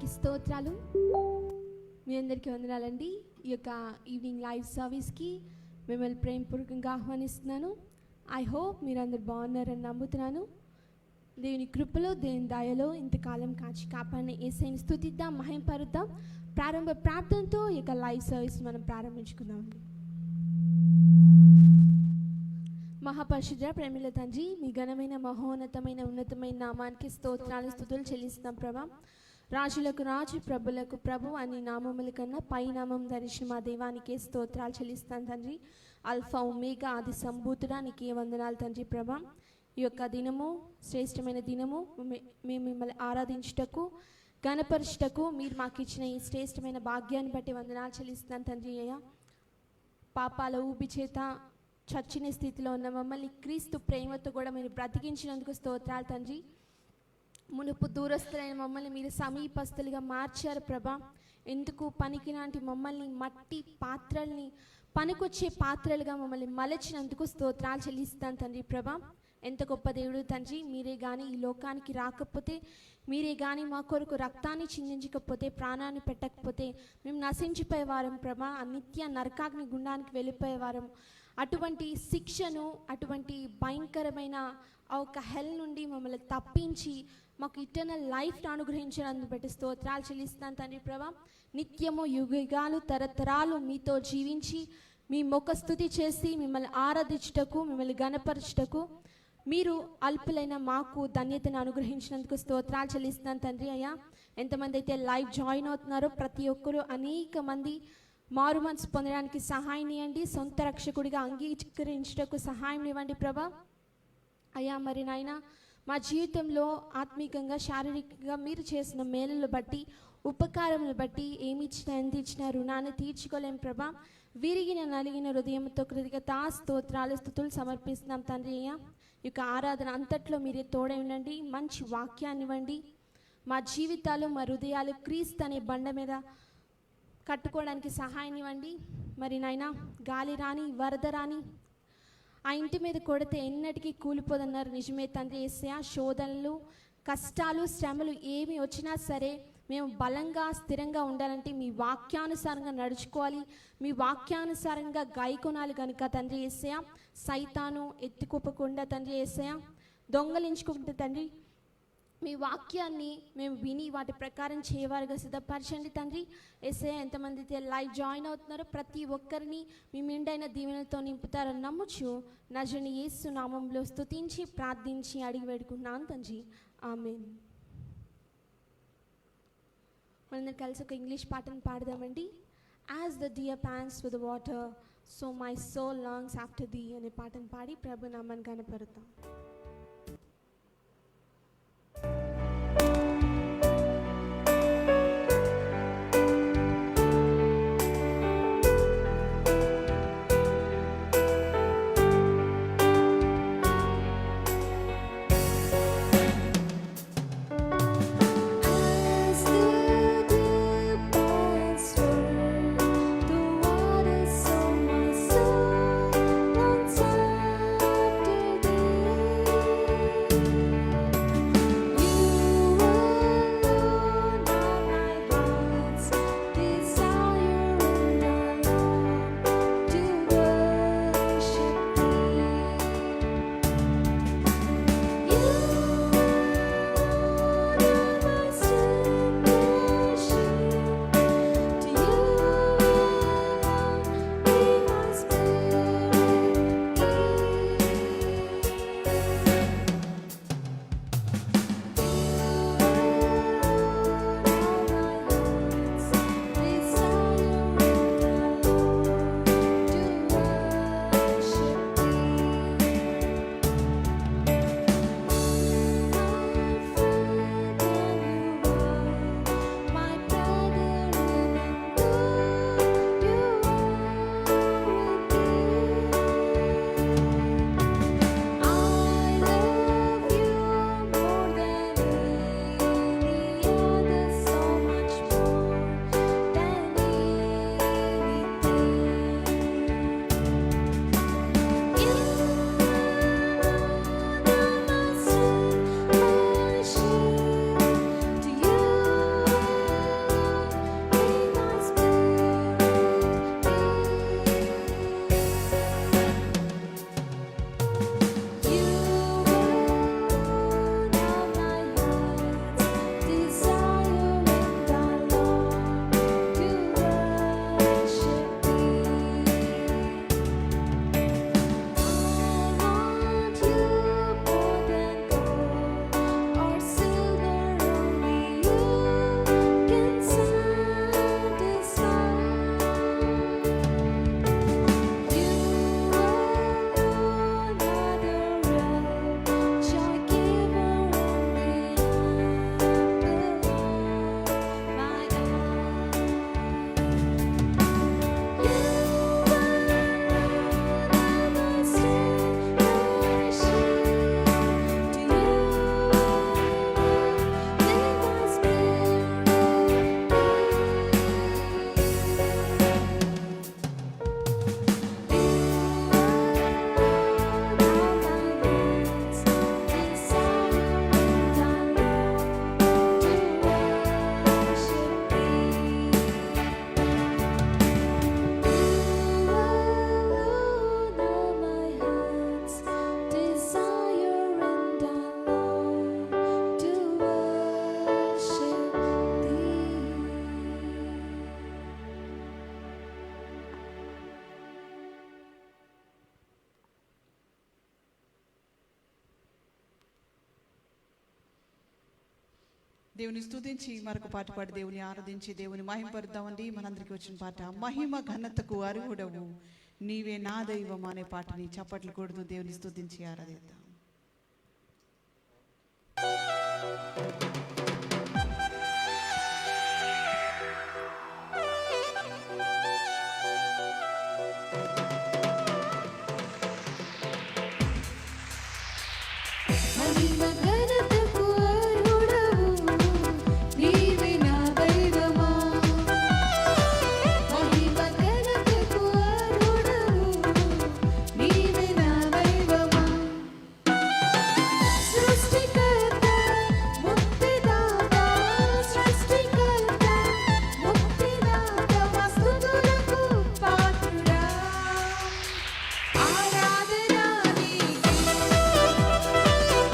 నామానికి స్తోత్రాలు. మీ అందరికీ వందనాలండి. ఈ యొక్క ఈవినింగ్ లైవ్ సర్వీస్కి మిమ్మల్ని ప్రేమపూర్వకంగా ఆహ్వానిస్తున్నాను. ఐ హోప్ మీరందరూ బాగున్నారని నమ్ముతున్నాను. దేవుని కృపలో, దేవుని దయలో ఇంతకాలం కాచి కాపాడిన యేసయ్యని స్తుతిద్దాం, మహిమపరుద్దాం. ప్రారంభ ప్రార్థనతో ఈ యొక్క లైవ్ సర్వీస్ మనం ప్రారంభించుకుందామండి. మహాపరిశుద్ధ ప్రేమల తండ్రి, మీ ఘనమైన మహోన్నతమైన ఉన్నతమైన నామానికి స్తోత్రాలు స్తుతులు చెల్లిస్తున్నాం ప్రభా. రాజులకు రాజు, ప్రభులకు ప్రభు అని నామముల కన్నా పై నామం ధరించిన మా దేవానికే స్తోత్రాలు చెల్లిస్తాను తండ్రి. అల్ఫా ఒమేగా ఆది సంభూతుడా నీకే వందనాలు తండ్రి ప్రభా. ఈ యొక్క దినము శ్రేష్టమైన దినము, మేము మిమ్మల్ని ఆరాధించుటకు గణపరచుటకు మీరు మాకు ఇచ్చిన ఈ శ్రేష్టమైన భాగ్యాన్ని బట్టి వందనాలు చెల్లిస్తున్నాను తండ్రి. అయ్యా, పాపాల ఊపి చేత చచ్చిన స్థితిలో ఉన్న మమ్మల్ని క్రీస్తు ప్రేమతో కూడా మీరు బ్రతికించినందుకు స్తోత్రాలు తండ్రి. మునుపు దూరస్తులైన మమ్మల్ని మీరు సమీపస్తులుగా మార్చారు ప్రభా. ఎందుకు పనికిలాంటి మమ్మల్ని మట్టి పాత్రల్ని పనికొచ్చే పాత్రలుగా మమ్మల్ని మలచినందుకు స్తోత్రాలు చెల్లిస్తాను తండ్రి ప్రభా. ఎంత గొప్ప దేవుడు తండ్రి. మీరే కానీ ఈ లోకానికి రాకపోతే, మీరే కానీ మా కొరకు రక్తాన్ని చిందించకపోతే, ప్రాణాన్ని పెట్టకపోతే మేము నశించిపోయేవారం ప్రభా. నిత్య నరకాగ్ని గుండానికి వెళ్ళిపోయేవారం. అటువంటి శిక్షను, అటువంటి భయంకరమైన ఆ ఒక హెల్ నుండి మమ్మల్ని తప్పించి మాకు ఇటర్నల్ లైఫ్ను అనుగ్రహించినందుకు బట్టి స్తోత్రాలు చెల్లిస్తాను తండ్రి ప్రభా. నిత్యము యుగాలు తరతరాలు మీతో జీవించి మీ ముఖ స్తుతి చేసి మిమ్మల్ని ఆరాధించుటకు, మిమ్మల్ని గణపరచుటకు మీరు అల్పులైన మాకు ధన్యతను అనుగ్రహించినందుకు స్తోత్రాలు చెల్లిస్తున్నాను తండ్రి. అయ్యా, ఎంతమంది అయితే లైవ్ జాయిన్ అవుతున్నారో ప్రతి ఒక్కరూ అనేక మంది మారు మనసు పొందడానికి సహాయం ఇవ్వండి. సొంత రక్షకుడిగా అంగీకరించుటకు సహాయం ఇవ్వండి ప్రభా. అయ్యా, మరి నాయన మా జీవితంలో ఆత్మీకంగా, శారీరకంగా మీరు చేసిన మేలులు బట్టి, ఉపకారములు బట్టి ఏమి ఇచ్చినా ఎంత ఇచ్చినా రుణాన్ని తీర్చుకోలేం ప్రభా. విరిగిన నలిగిన హృదయంతో కృతజ్ఞతా స్తోత్రాలు స్తుతులు సమర్పిస్తున్నాం తండ్రి. అయ్యా, ఈ యొక్క ఆరాధన అంతట్లో మీరే తోడై ఉండండి. మంచి వాక్యాన్ని ఇవ్వండి. మా జీవితాలు, మా హృదయాలు క్రీస్తు అనే బండ మీద కట్టుకోవడానికి సహాయం ఇవ్వండి. మరి నాయన, గాలి రాని, వరద రాని ఆ ఇంటి మీద కొడితే ఎన్నటికీ కూలిపోదన్నారు. నిజమే తండ్రి యేసయ్యా. శోధనలు, కష్టాలు, శ్రమలు ఏమి వచ్చినా సరే మేము బలంగా, స్థిరంగా ఉండాలంటే మీ వాక్యానుసారంగా నడుచుకోవాలి, మీ వాక్యానుసారంగా గాయకొనాలి కనుక తండ్రి యేసయ్యా, సైతాను ఎత్తుకోపకుండా తండ్రి యేసయ్యా, దొంగలించుకుంటే తండ్రి మీ వాక్యాన్ని మేము విని వాటి ప్రకారం చేయవారుగా సిద్ధపరచండి తండ్రి యేసయ్యా. ఎంతమంది అయితే లైవ్ జాయిన్ అవుతున్నారో ప్రతి ఒక్కరిని మీ మెండైన దీవెనలతో నింపుతారని నమ్ముచు నజరుడైన యేసు నామంలో స్తుతించి ప్రార్థించి అడిగి వేడుకుంటున్నాను తండ్రి. ఆమేన్. మనందరం కలిసి ఒక ఇంగ్లీష్ పాటను పాడదామండి. As the dear pants for the water, so my soul longs after thee అనే పాటను పాడి ప్రభు నామాన్ని గణపరుద్దాం. The water, so my soul longs after thee. దేవుని స్తుతించి మరొక పాట పాడి దేవుని ఆరాధించి దేవుని మహిమపరుద్దామండి. మనందరికీ వచ్చిన పాట మహిమ ఘనతకు అర్హుడవు నీవే నా దైవం అనే పాటని చప్పట్లు కొడుతూ దేవుని స్తుతించి ఆరాధిద్దాం.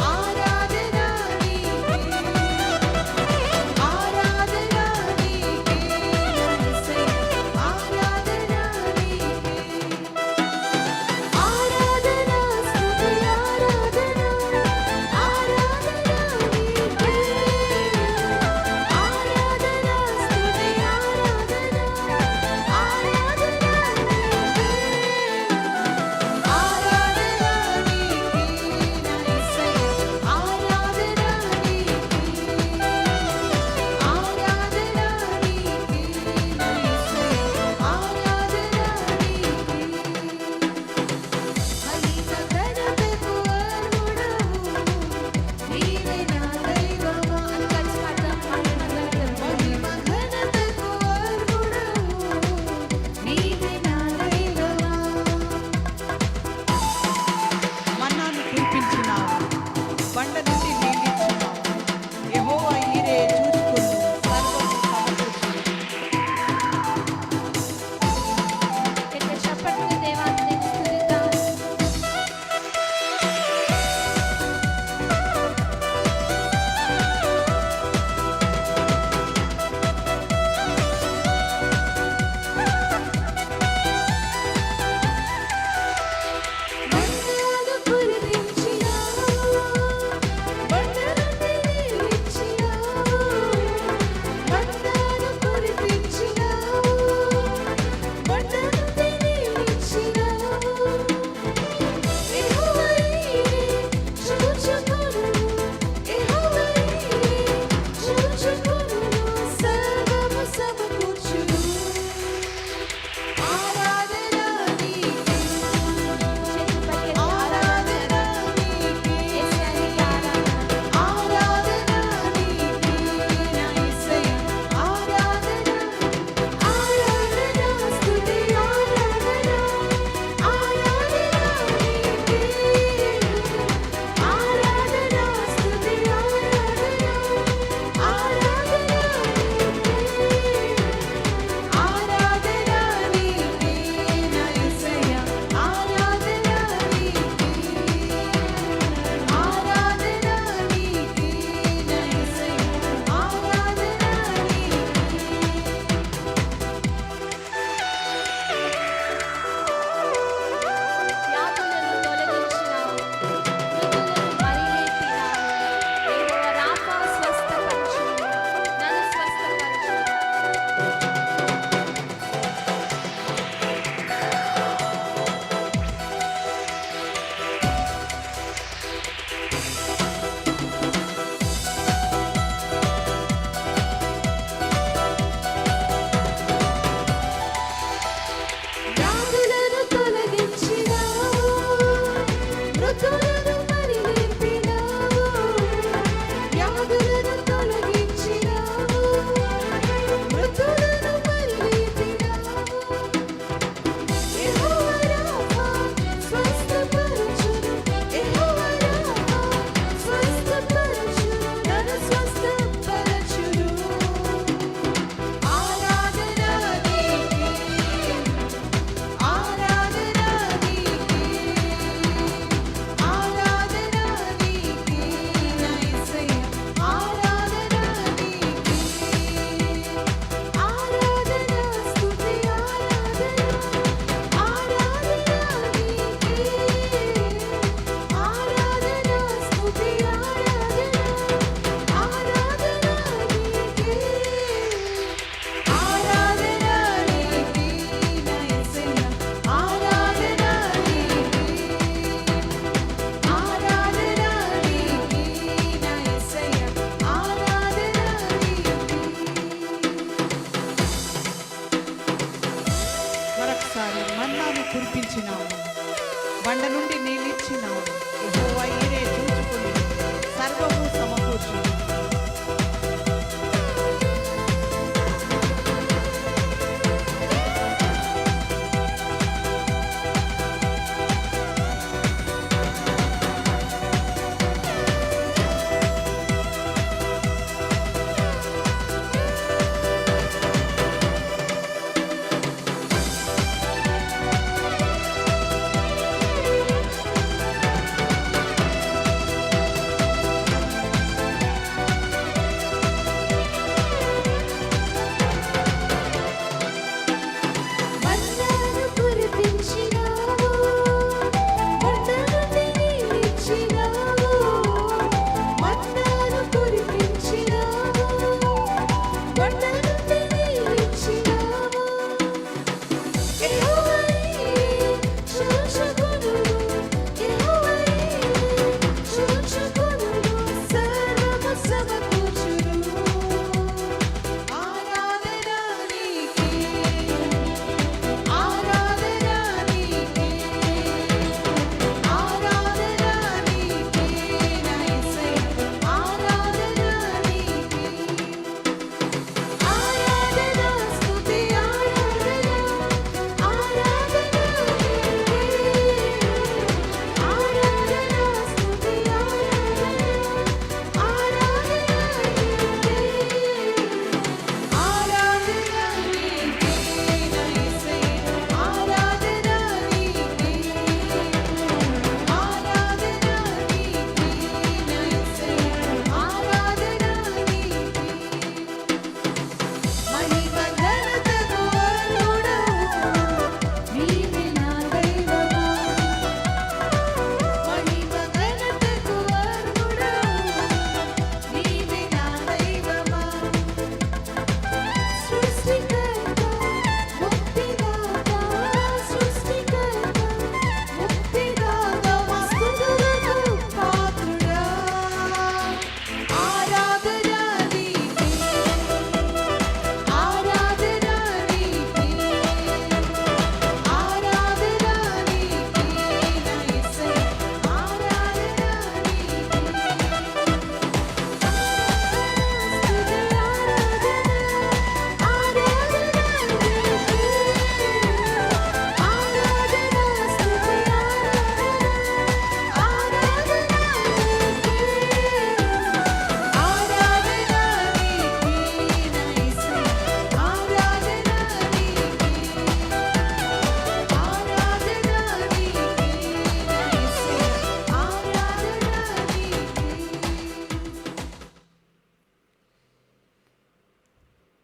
ఆరాధన బండ నుండి నీళ్ళిచ్చినావు. యెహోవా ఈరే చూచుకుని సర్వము సమకూర్చు.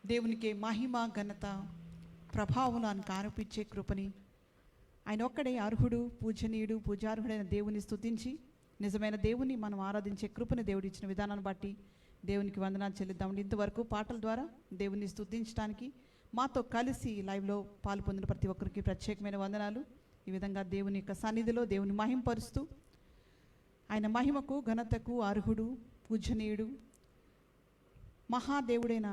దేవునికి మహిమ ఘనత ప్రభావాన్ని ఆరోపించే కృపని ఆయన ఒక్కడే అర్హుడు, పూజనీయుడు, పూజార్హుడైన దేవుని స్తుతించి నిజమైన దేవుని మనం ఆరాధించే కృపని దేవుడు ఇచ్చిన విధానాన్ని బట్టి దేవునికి వందనాలు చెల్లిద్దామండి. ఇంతవరకు పాటల ద్వారా దేవుని స్తుతించడానికి మాతో కలిసి లైవ్లో పాలు పొందిన ప్రతి ఒక్కరికి ప్రత్యేకమైన వందనాలు. ఈ విధంగా దేవుని యొక్క సన్నిధిలో దేవుని మహింపరుస్తూ ఆయన మహిమకు ఘనతకు అర్హుడు, పూజనీయుడు, మహాదేవుడైన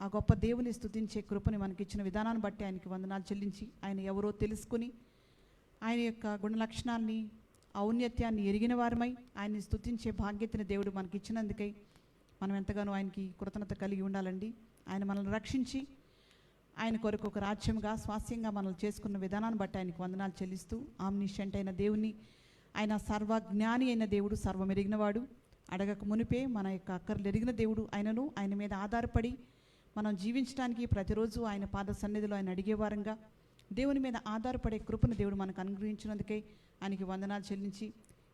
ఆ గొప్ప దేవుని స్తుతించే కృపని మనకిచ్చిన విధానాన్ని బట్టి ఆయనకి వందనాలు చెల్లించి ఆయన ఎవరో తెలుసుకుని ఆయన యొక్క గుణలక్షణాన్ని, ఔన్నత్యాన్ని ఎరిగిన వారమై ఆయన్ని స్తుతించే భాగ్యతని దేవుడు మనకిచ్చినందుకై మనం ఎంతగానో ఆయనకి కృతజ్ఞత కలిగి ఉండాలండి. ఆయన మనల్ని రక్షించి ఆయన కొరకు ఒక రాజ్యంగా, స్వాస్యంగా మనల్ని చేసుకున్న విధానాన్ని బట్టి ఆయనకు వందనాలు చెల్లిస్తూ ఆమ్నిషెంట్ అయిన దేవుని, ఆయన సర్వజ్ఞాని అయిన దేవుడు, సర్వమెరిగినవాడు, అడగక మునిపే మన యొక్క అక్కర్లు ఎరిగిన దేవుడు ఆయనను, ఆయన మీద ఆధారపడి మనం జీవించడానికి ప్రతిరోజు ఆయన పాద సన్నిధిలో ఆయన అడిగేవారంగా దేవుని మీద ఆధారపడే కృపను దేవుడు మనకు అనుగ్రహించినందుకే ఆయనకి వందనాలు చెల్లించి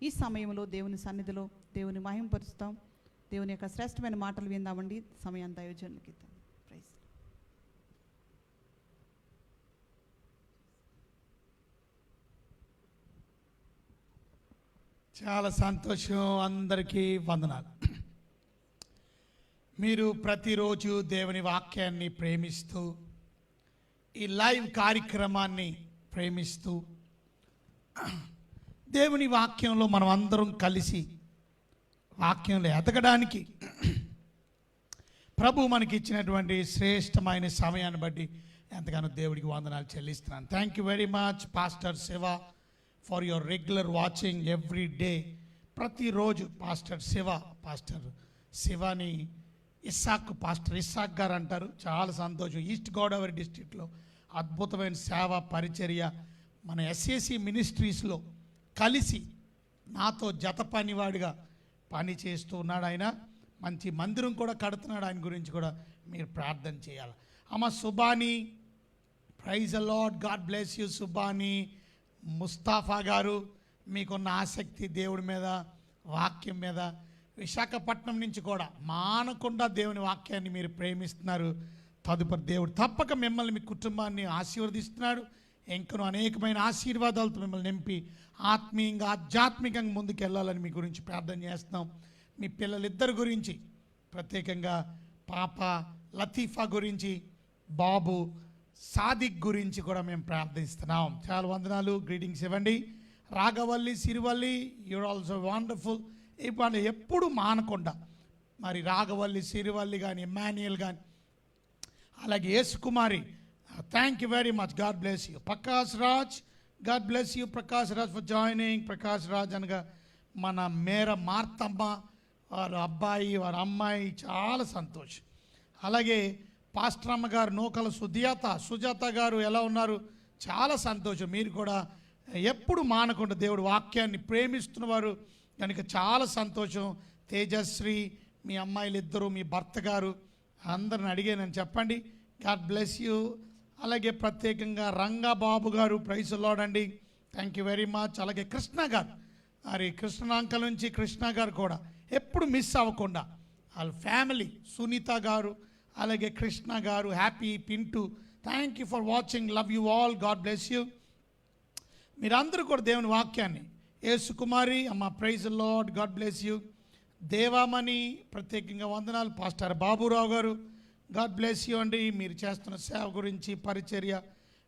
ఈ సమయంలో దేవుని సన్నిధిలో దేవుని మహింపరుస్తాం. దేవుని యొక్క శ్రేష్టమైన మాటలు విందామండి. సమయాన్ని దైవజనులకి ఇద్దాం. ప్రైజ్. చాలా సంతోషం. అందరికీ వందనాలు. మీరు ప్రతిరోజు దేవుని వాక్యాన్ని ప్రేమిస్తూ ఈ లైవ్ కార్యక్రమాన్ని ప్రేమిస్తూ దేవుని వాక్యంలో మనం అందరం కలిసి వాక్యంలో ఎదగడానికి ప్రభు మనకి ఇచ్చినటువంటి శ్రేష్టమైన సమయాన్ని బట్టి ఎంతగానో దేవుడికి వందనాలు చెల్లిస్తున్నాను. Thank you very much pastor Shiva for your regular watching every day. ప్రతిరోజు పాస్టర్ శివాని పాస్టర్ ఇస్సాక్ గారు అంటారు. చాలా సంతోషం. ఈస్ట్ గోదావరి డిస్ట్రిక్ట్లో అద్భుతమైన సేవ పరిచర్య మన ఎస్ఏసి మినిస్ట్రీస్లో కలిసి నాతో జత పనివాడిగా పని చేస్తూ ఉన్నాడు. ఆయన మంచి మందిరం కూడా కడుతున్నాడు. ఆయన గురించి కూడా మీరు ప్రార్థన చేయాలి. అమ్మ Subani, praise the lord, God bless you. Subani, Mustafa గారు, మీకున్న ఆసక్తి దేవుడి మీద, వాక్యం మీద, విశాఖపట్నం నుంచి కూడా మానకుండా దేవుని వాక్యాన్ని మీరు ప్రేమిస్తున్నారు. తదుపరి దేవుడు తప్పక మిమ్మల్ని, మీ కుటుంబాన్ని ఆశీర్వదిస్తున్నాడు. ఇంకను అనేకమైన ఆశీర్వాదాలతో మిమ్మల్ని నింపి ఆత్మీయంగా ఆధ్యాత్మికంగా ముందుకు వెళ్ళాలని మీ గురించి ప్రార్థన చేస్తున్నాం. మీ పిల్లలిద్దరి గురించి, ప్రత్యేకంగా పాప లతీఫా గురించి, బాబు సాదిక్ గురించి కూడా మేము ప్రార్థిస్తున్నాం. చాలా వందనాలు, గ్రీటింగ్స్ ఇవ్వండి. రాఘవల్లి, సిరివల్లి, యూర్ ఆల్సో వండర్ఫుల్. ఇప్పుడు ఎప్పుడు మానకుండా మరి రాఘవల్లి, సిరివల్లి కానీ, ఎమ్మాన్యుయల్ కానీ, అలాగే Yesukumari, thank you very much, God bless you. Prakash Raj, God bless you Prakash Raj for joining. Prakash Raj అనగా మన మేర మార్తమ్మ, వారి అబ్బాయి, వారి అమ్మాయి, చాలా సంతోషం. అలాగే పాస్టర్ అమ్మ గారు నూకల సుజాత గారు ఎలా ఉన్నారు? చాలా సంతోషం. మీరు కూడా ఎప్పుడు మానకుండా దేవుడు వాక్యాన్ని ప్రేమిస్తున్నవారు కనుక చాలా సంతోషం. తేజశ్రీ, మీ అమ్మాయిలు ఇద్దరు, మీ భర్త గారు అందరిని అడిగానని చెప్పండి. God bless you. అలాగే ప్రత్యేకంగా రంగబాబు గారు, ప్రైజ్ ది లార్డ్ అండి, థ్యాంక్ యూ వెరీ మచ్. అలాగే కృష్ణ గారు, మరి కృష్ణాంకల్ నుంచి కృష్ణ గారు కూడా ఎప్పుడు మిస్ అవ్వకుండా వాళ్ళ ఫ్యామిలీ, సునీత గారు, అలాగే కృష్ణ గారు, Happy, Pintu, thank you for watching, love you all, God bless you. మీరందరూ కూడా దేవుని వాక్యాన్ని, యేసుకుమారి అమ్మ, praise the Lord, God bless you. Devamani, ప్రత్యేకంగా వందనాలు. పాస్టర్ బాబురావు గారు, గాడ్ బ్లెస్ యూ అండి. మీరు చేస్తున్న సేవ గురించి, పరిచర్య,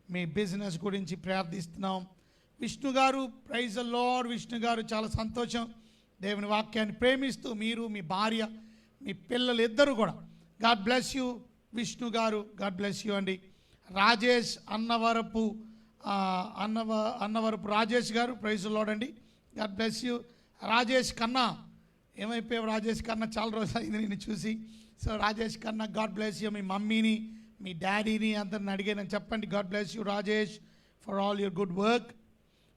మీ బిజినెస్ గురించి ప్రార్థిస్తున్నాం. విష్ణు గారు, ప్రైజ్ ది లార్డ్. విష్ణు గారు, చాలా సంతోషం. దేవుని వాక్యాన్ని ప్రేమిస్తూ మీరు, మీ భార్య, మీ పిల్లలు ఇద్దరు కూడా, గాడ్ బ్లెస్ యూ. విష్ణు గారు, గాడ్ బ్లెస్ యూ అండి. రాజేష్, అన్నవరపు రాజేష్ గారు, ప్రైజ్ ది లార్డ్ అండి, గాడ్ బ్లెస్ యూ. రాజేష్ కన్నా, ఏమైపోయావు రాజేష్ కన్నా? చాలా రోజులు అయింది నేను చూసి. సో రాజేష్ కన్నా, గాడ్ బ్లెస్ యూ. మీ మమ్మీని, మీ డాడీని అందరిని అడిగానని చెప్పండి. God bless you Rajesh for all your good work.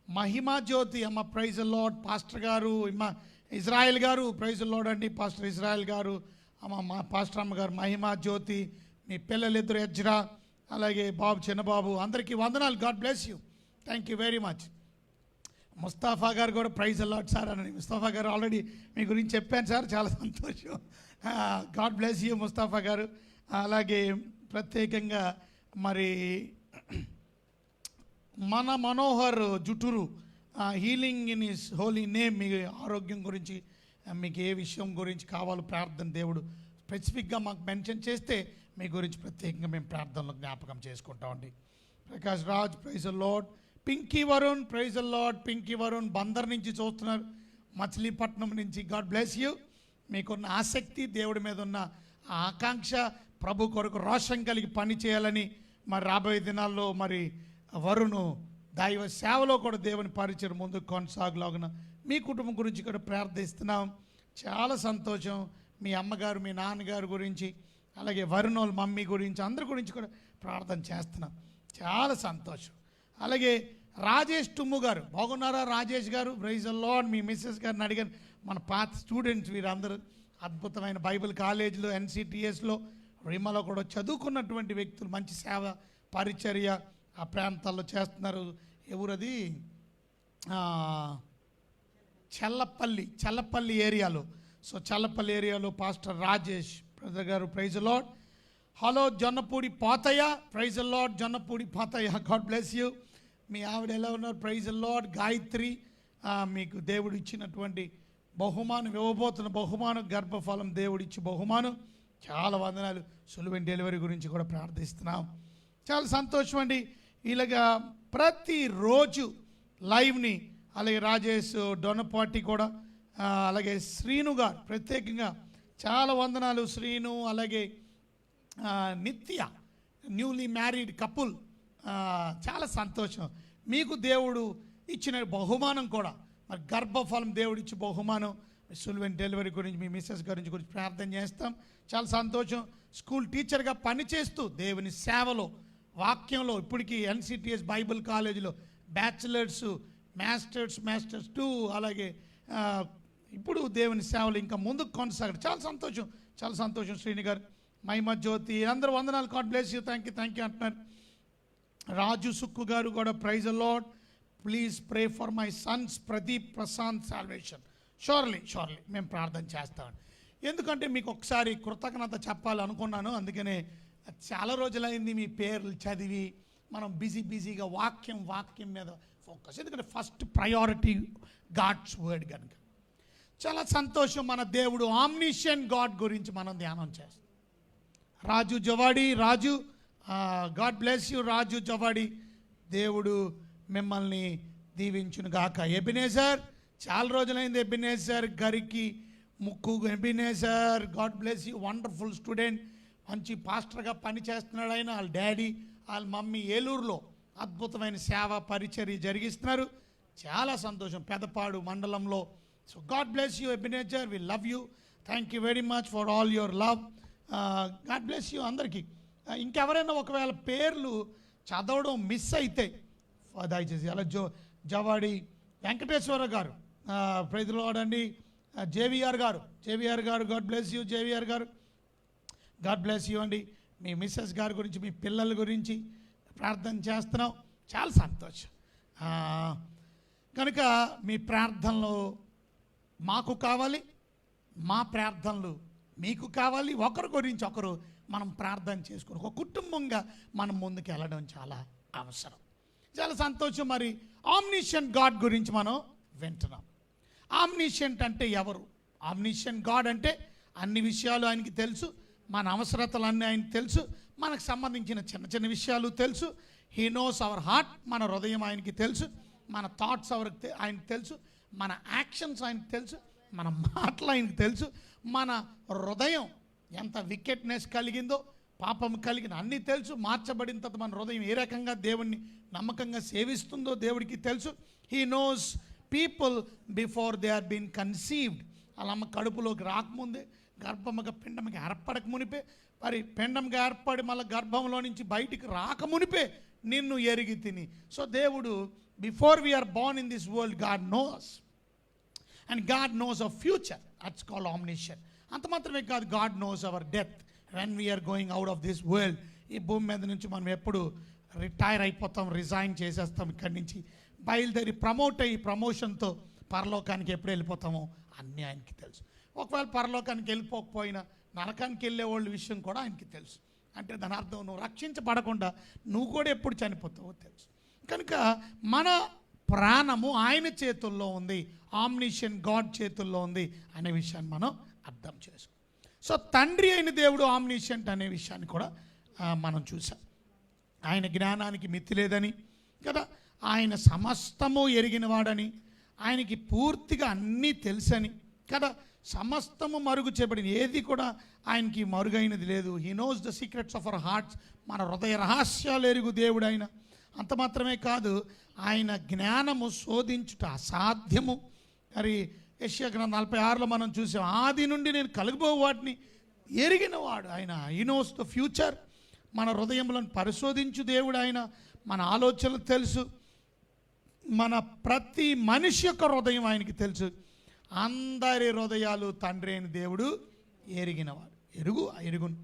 Mahima Jyothi అమ్మ, ప్రైజ్ ది లార్డ్. పాస్టర్ గారు, ఇజ్రాయెల్ గారు, ప్రైజ్ ది లార్డ్ అండి. పాస్టర్ ఇజ్రాయెల్ గారు, మా పాస్టర్ అమ్మ గారు మహిమా జ్యోతి, మీ పిల్లలిద్దరు ఎజ్రా, అలాగే బాబు, చిన్నబాబు, అందరికీ వందనాలు. God bless you, thank you very much. Mustafa గారు కూడా, ప్రైజ్ ది లార్డ్ సార్ అని. ముస్తాఫా గారు ఆల్రెడీ మీ గురించి చెప్పాను సార్, చాలా సంతోషం. గాడ్ బ్లెస్ యూ ముస్తాఫా గారు. అలాగే ప్రత్యేకంగా మరి మన Manohar Juturu, healing in his holy name. మీ ఆరోగ్యం గురించి, మీకు ఏ విషయం గురించి కావాలో ప్రార్థన దేవుడు స్పెసిఫిక్గా మాకు మెన్షన్ చేస్తే మీ గురించి ప్రత్యేకంగా మేము ప్రార్థనలో జ్ఞాపకం చేసుకుంటామండి. Prakash Raj, praise the lord. Pinky Varun, praise the lord. Pinky Varun Bandar నుంచి చూస్తున్నారు, మచిలీపట్నం నుంచి, గాడ్ బ్లెస్ యూ. మీకున్న ఆసక్తి, దేవుడి మీద ఉన్న ఆకాంక్ష, ప్రభు కొరకు రోషం కలిగి పని చేయాలని, మరి రాబోయే దినాల్లో మరి వరుణు దైవ సేవలో కూడా దేవుని పరిచయం ముందుకు కొనసాగులాగున మీ కుటుంబం గురించి కూడా ప్రార్థిస్తున్నాం. చాలా సంతోషం. మీ అమ్మగారు, మీ నాన్నగారు గురించి, అలాగే వరుణోల్ మమ్మీ గురించి, అందరి గురించి కూడా ప్రార్థన చేస్తున్నాం. చాలా సంతోషం. అలాగే రాజేష్ టుమ్ము గారు, బాగున్నారా రాజేష్ గారు? Praise the lord. మీ మిస్సెస్ గారిని అడిగాను, మన పాత స్టూడెంట్స్ వీరందరూ అద్భుతమైన బైబిల్ కాలేజీలో, ఎన్సిటిఎస్లో, రిమలో కూడా చదువుకున్నటువంటి వ్యక్తులు, మంచి సేవ పరిచర్య ఆ ప్రాంతాల్లో చేస్తున్నారు. ఎవరది? చల్లపల్లి ఏరియాలో. సో చల్లపల్లి ఏరియాలో పాస్టర్ రాజేష్ బ్రదర్ గారు, praise the Lord. Hello Jonnapudi Pathaiah, praise the Lord. Jonnapudi Pathaiah, God bless you. మీ ఆవిడ ఎలా ఉన్నారు? Praise the lord. గాయత్రి, మీకు దేవుడు ఇచ్చినటువంటి బహుమానం, ఇవ్వబోతున్న బహుమానం, గర్భఫలం దేవుడు ఇచ్చి బహుమానం. చాలా వందనాలు. సులువైన డెలివరీ గురించి కూడా ప్రార్థిస్తున్నాం. చాలా సంతోషం అండి. ఇలాగా ప్రతిరోజు లైవ్ని, అలాగే రాజేష్ డొన్నపాటి కూడా, అలాగే శ్రీను గారు, ప్రత్యేకంగా చాలా వందనాలు. శ్రీను, అలాగే నిత్య, న్యూలీ మ్యారీడ్ కపుల్, చాలా సంతోషం. మీకు దేవుడు ఇచ్చిన బహుమానం కూడా, మరి గర్భఫలం దేవుడిచ్చి బహుమానం, సులువైన డెలివరీ గురించి, మీ మిస్సెస్ గురించి ప్రార్థన చేస్తాం. చాలా సంతోషం. స్కూల్ టీచర్గా పనిచేస్తూ దేవుని సేవలో, వాక్యంలో, ఇప్పటికీ ఎన్సిటిఎస్ బైబిల్ కాలేజీలో బ్యాచిలర్స్, మాస్టర్స్ 2, అలాగే ఇప్పుడు దేవుని సేవలు ఇంకా ముందుకు కొనసాగడం. చాలా సంతోషం. శ్రీని గారు, మహిమ జ్యోతి అందరూ వందనాలు. God bless you, thank you అంటున్నారు. రాజు సుక్కు గారు కూడా praise the lord, please pray for my sons Pradeep Prashanth salvation. Surely మేము ప్రార్థన చేస్తామండి. ఎందుకంటే మీకు ఒకసారి కృతజ్ఞత చెప్పాలనుకున్నాను. అందుకనే చాలా రోజులైంది మీ పేర్లు చదివి మనం బిజీగా వాక్యం మీద ఫోకస్. ఎందుకంటే ఫస్ట్ ప్రయారిటీ గాడ్స్ వర్డ్ కనుక. చాలా సంతోషం. మన దేవుడు ఆమ్నిషియన్ గాడ్ గురించి మనం ధ్యానం చేస్తాం. రాజు జవాడి, గాడ్ బ్లెస్ యూ రాజు జవాడి. దేవుడు మిమ్మల్ని దీవించును గాక. ఎబినేజర్, చాలా రోజులైంది ఎబినేజర్ గారికి ముక్కు. Ebenezer, God bless you, wonderful student, మంచి పాస్టర్గా పని చేస్తున్నాడు ఆయన. వాళ్ళ డాడీ వాళ్ళ మమ్మీ ఏలూరులో అద్భుతమైన సేవ పరిచర్య జరిగిస్తున్నారు. చాలా సంతోషం. పెదపాడు మండలంలో. So God bless you Ebenezer, we love you, thank you very much for all your love. God bless you అందరికీ. ఇంకెవరైనా ఒకవేళ పేర్లు చదవడం మిస్ అయితే దయచేసి అలా జవాడి వెంకటేశ్వర గారు, ప్రైజ్ లార్డ్ అండి. జేవిఆర్ గారు, గాడ్ బ్లెస్ యూ జేవిఆర్ గారు, గాడ్ బ్లెస్ యూ అండి. మీ మిస్సెస్ గారి గురించి, మీ పిల్లల గురించి ప్రార్థన చేస్తున్నాం. చాలా సంతోషం. కనుక మీ ప్రార్థనలు మాకు కావాలి, మా ప్రార్థనలు మీకు కావాలి. ఒకరి గురించి ఒకరు మనం ప్రార్థన చేసుకుని ఒక కుటుంబంగా మనం ముందుకు వెళ్ళడం చాలా అవసరం. చాలా సంతోషం. మరి ఆమ్నిషియన్ గాడ్ గురించి మనం వింటున్నాం. ఆమ్నిషియంట్ అంటే ఎవరు? ఆమ్నిషియన్ గాడ్ అంటే అన్ని విషయాలు ఆయనకి తెలుసు, మన అవసరతలన్నీ ఆయనకి తెలుసు, మనకు సంబంధించిన చిన్న విషయాలు తెలుసు. హీ నోస్ అవర్ హార్ట్, మన హృదయం ఆయనకి తెలుసు, మన థాట్స్ ఆయనకి తెలుసు, మన యాక్షన్స్ ఆయనకి తెలుసు, మన మాటలు ఆయనకి తెలుసు, మన హృదయం ఎంత వికెట్నెస్ కలిగిందో, పాపం కలిగిన అన్నీ తెలుసు. మార్చబడిన తర్వాత మన హృదయం ఏ రకంగా దేవుణ్ణి నమ్మకంగా సేవిస్తుందో దేవుడికి తెలుసు. He knows people before they are been conceived. అలా అమ్మ కడుపులోకి రాకముందే, గర్భముగా పిండముగా ఏర్పడక మునిపే, మరి పిండంగా ఏర్పడి మళ్ళీ గర్భంలో నుంచి బయటికి రాకమునిపే నిన్ను ఎరిగి తిని. సో దేవుడు before we're born in this world God knows, and God knows our future. That's called omniscient. అంత మాత్రమే కాదు, God knows our death when we're going out of this world. ఈ భూమి మీద నుంచి మనం ఎప్పుడు రిటైర్ అయిపోతాం, రిజైన్ చేసేస్తాం, ఇక్కడి నుంచి బయలుదేరి ప్రమోట్ అయ్యి ప్రమోషన్తో పరలోకానికి ఎప్పుడు వెళ్ళిపోతామో అన్నీ ఆయనకి తెలుసు. ఒకవేళ పరలోకానికి వెళ్ళిపోకపోయినా నరకానికి వెళ్ళే వాళ్ళ విషయం కూడా ఆయనకి తెలుసు. అంటే దాని అర్థం నువ్వు రక్షించబడకుండా నువ్వు కూడా ఎప్పుడు చనిపోతావో తెలుసు. కనుక మన ప్రాణము ఆయన చేతుల్లో ఉంది, ఆమ్నిషియన్ గాడ్ చేతుల్లో ఉంది అనే విషయాన్ని మనం అర్థం చేసుకో. సో తండ్రి అయిన దేవుడు ఆమ్నిషియంట్ అనే విషయాన్ని కూడా మనం చూసాం. ఆయన జ్ఞానానికి మితి లేదని కదా, ఆయన సమస్తము ఎరిగినవాడని, ఆయనకి పూర్తిగా అన్నీ తెలుసని కదా, సమస్తము మరుగు చేయబడిన ఏది కూడా ఆయనకి మరుగైనది లేదు. He knows the secrets of our hearts. మన హృదయ రహస్యాలు ఎరుగు దేవుడు ఆయన. అంత మాత్రమే కాదు, ఆయన జ్ఞానము శోధించుట అసాధ్యము. మరి యెషయా గ్రంథం 46లో మనం చూసాం, ఆది నుండి నేను కలుగుబో వాటిని ఎరిగినవాడు ఆయన. He knows the future. మన హృదయములను పరిశోధించు దేవుడు ఆయన. మన ఆలోచనలు తెలుసు, మన ప్రతి మనిషి యొక్క హృదయం ఆయనకి తెలుసు. అందరి హృదయాలు తండ్రి అయిన దేవుడు ఎరిగినవాడు, ఎరుగును.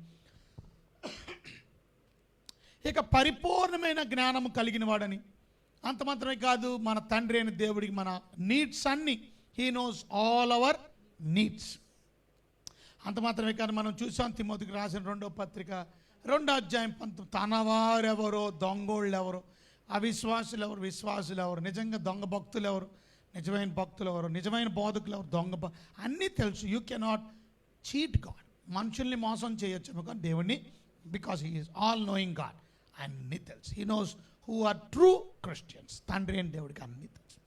ఇక పరిపూర్ణమైన జ్ఞానము కలిగిన వాడని. అంత మాత్రమే కాదు, మన తండ్రి అయిన దేవుడికి మన నీడ్స్ అన్ని, he knows all our needs. అంత మాత్రమే కాదు, మనం చూసాం తిమోతికి రాసిన 2వ పత్రిక 2వ అధ్యాయం 19, తన వారెవరో దొంగోళ్ళు ఎవరు, అవిశ్వాసులు ఎవరు, విశ్వాసులు ఎవరు, నిజంగా దొంగ భక్తులు ఎవరు, నిజమైన భక్తులు ఎవరు, నిజమైన బోధకులు ఎవరు, అన్నీ తెలుసు. You cannot cheat God. మనుషుల్ని మోసం చేయొచ్చు కానీ దేవుణ్ణి, because he is all knowing God, అన్నీ తెలుసు. He knows who are true Christians. తండ్రి అని దేవుడికి అన్నీ తెలుసు.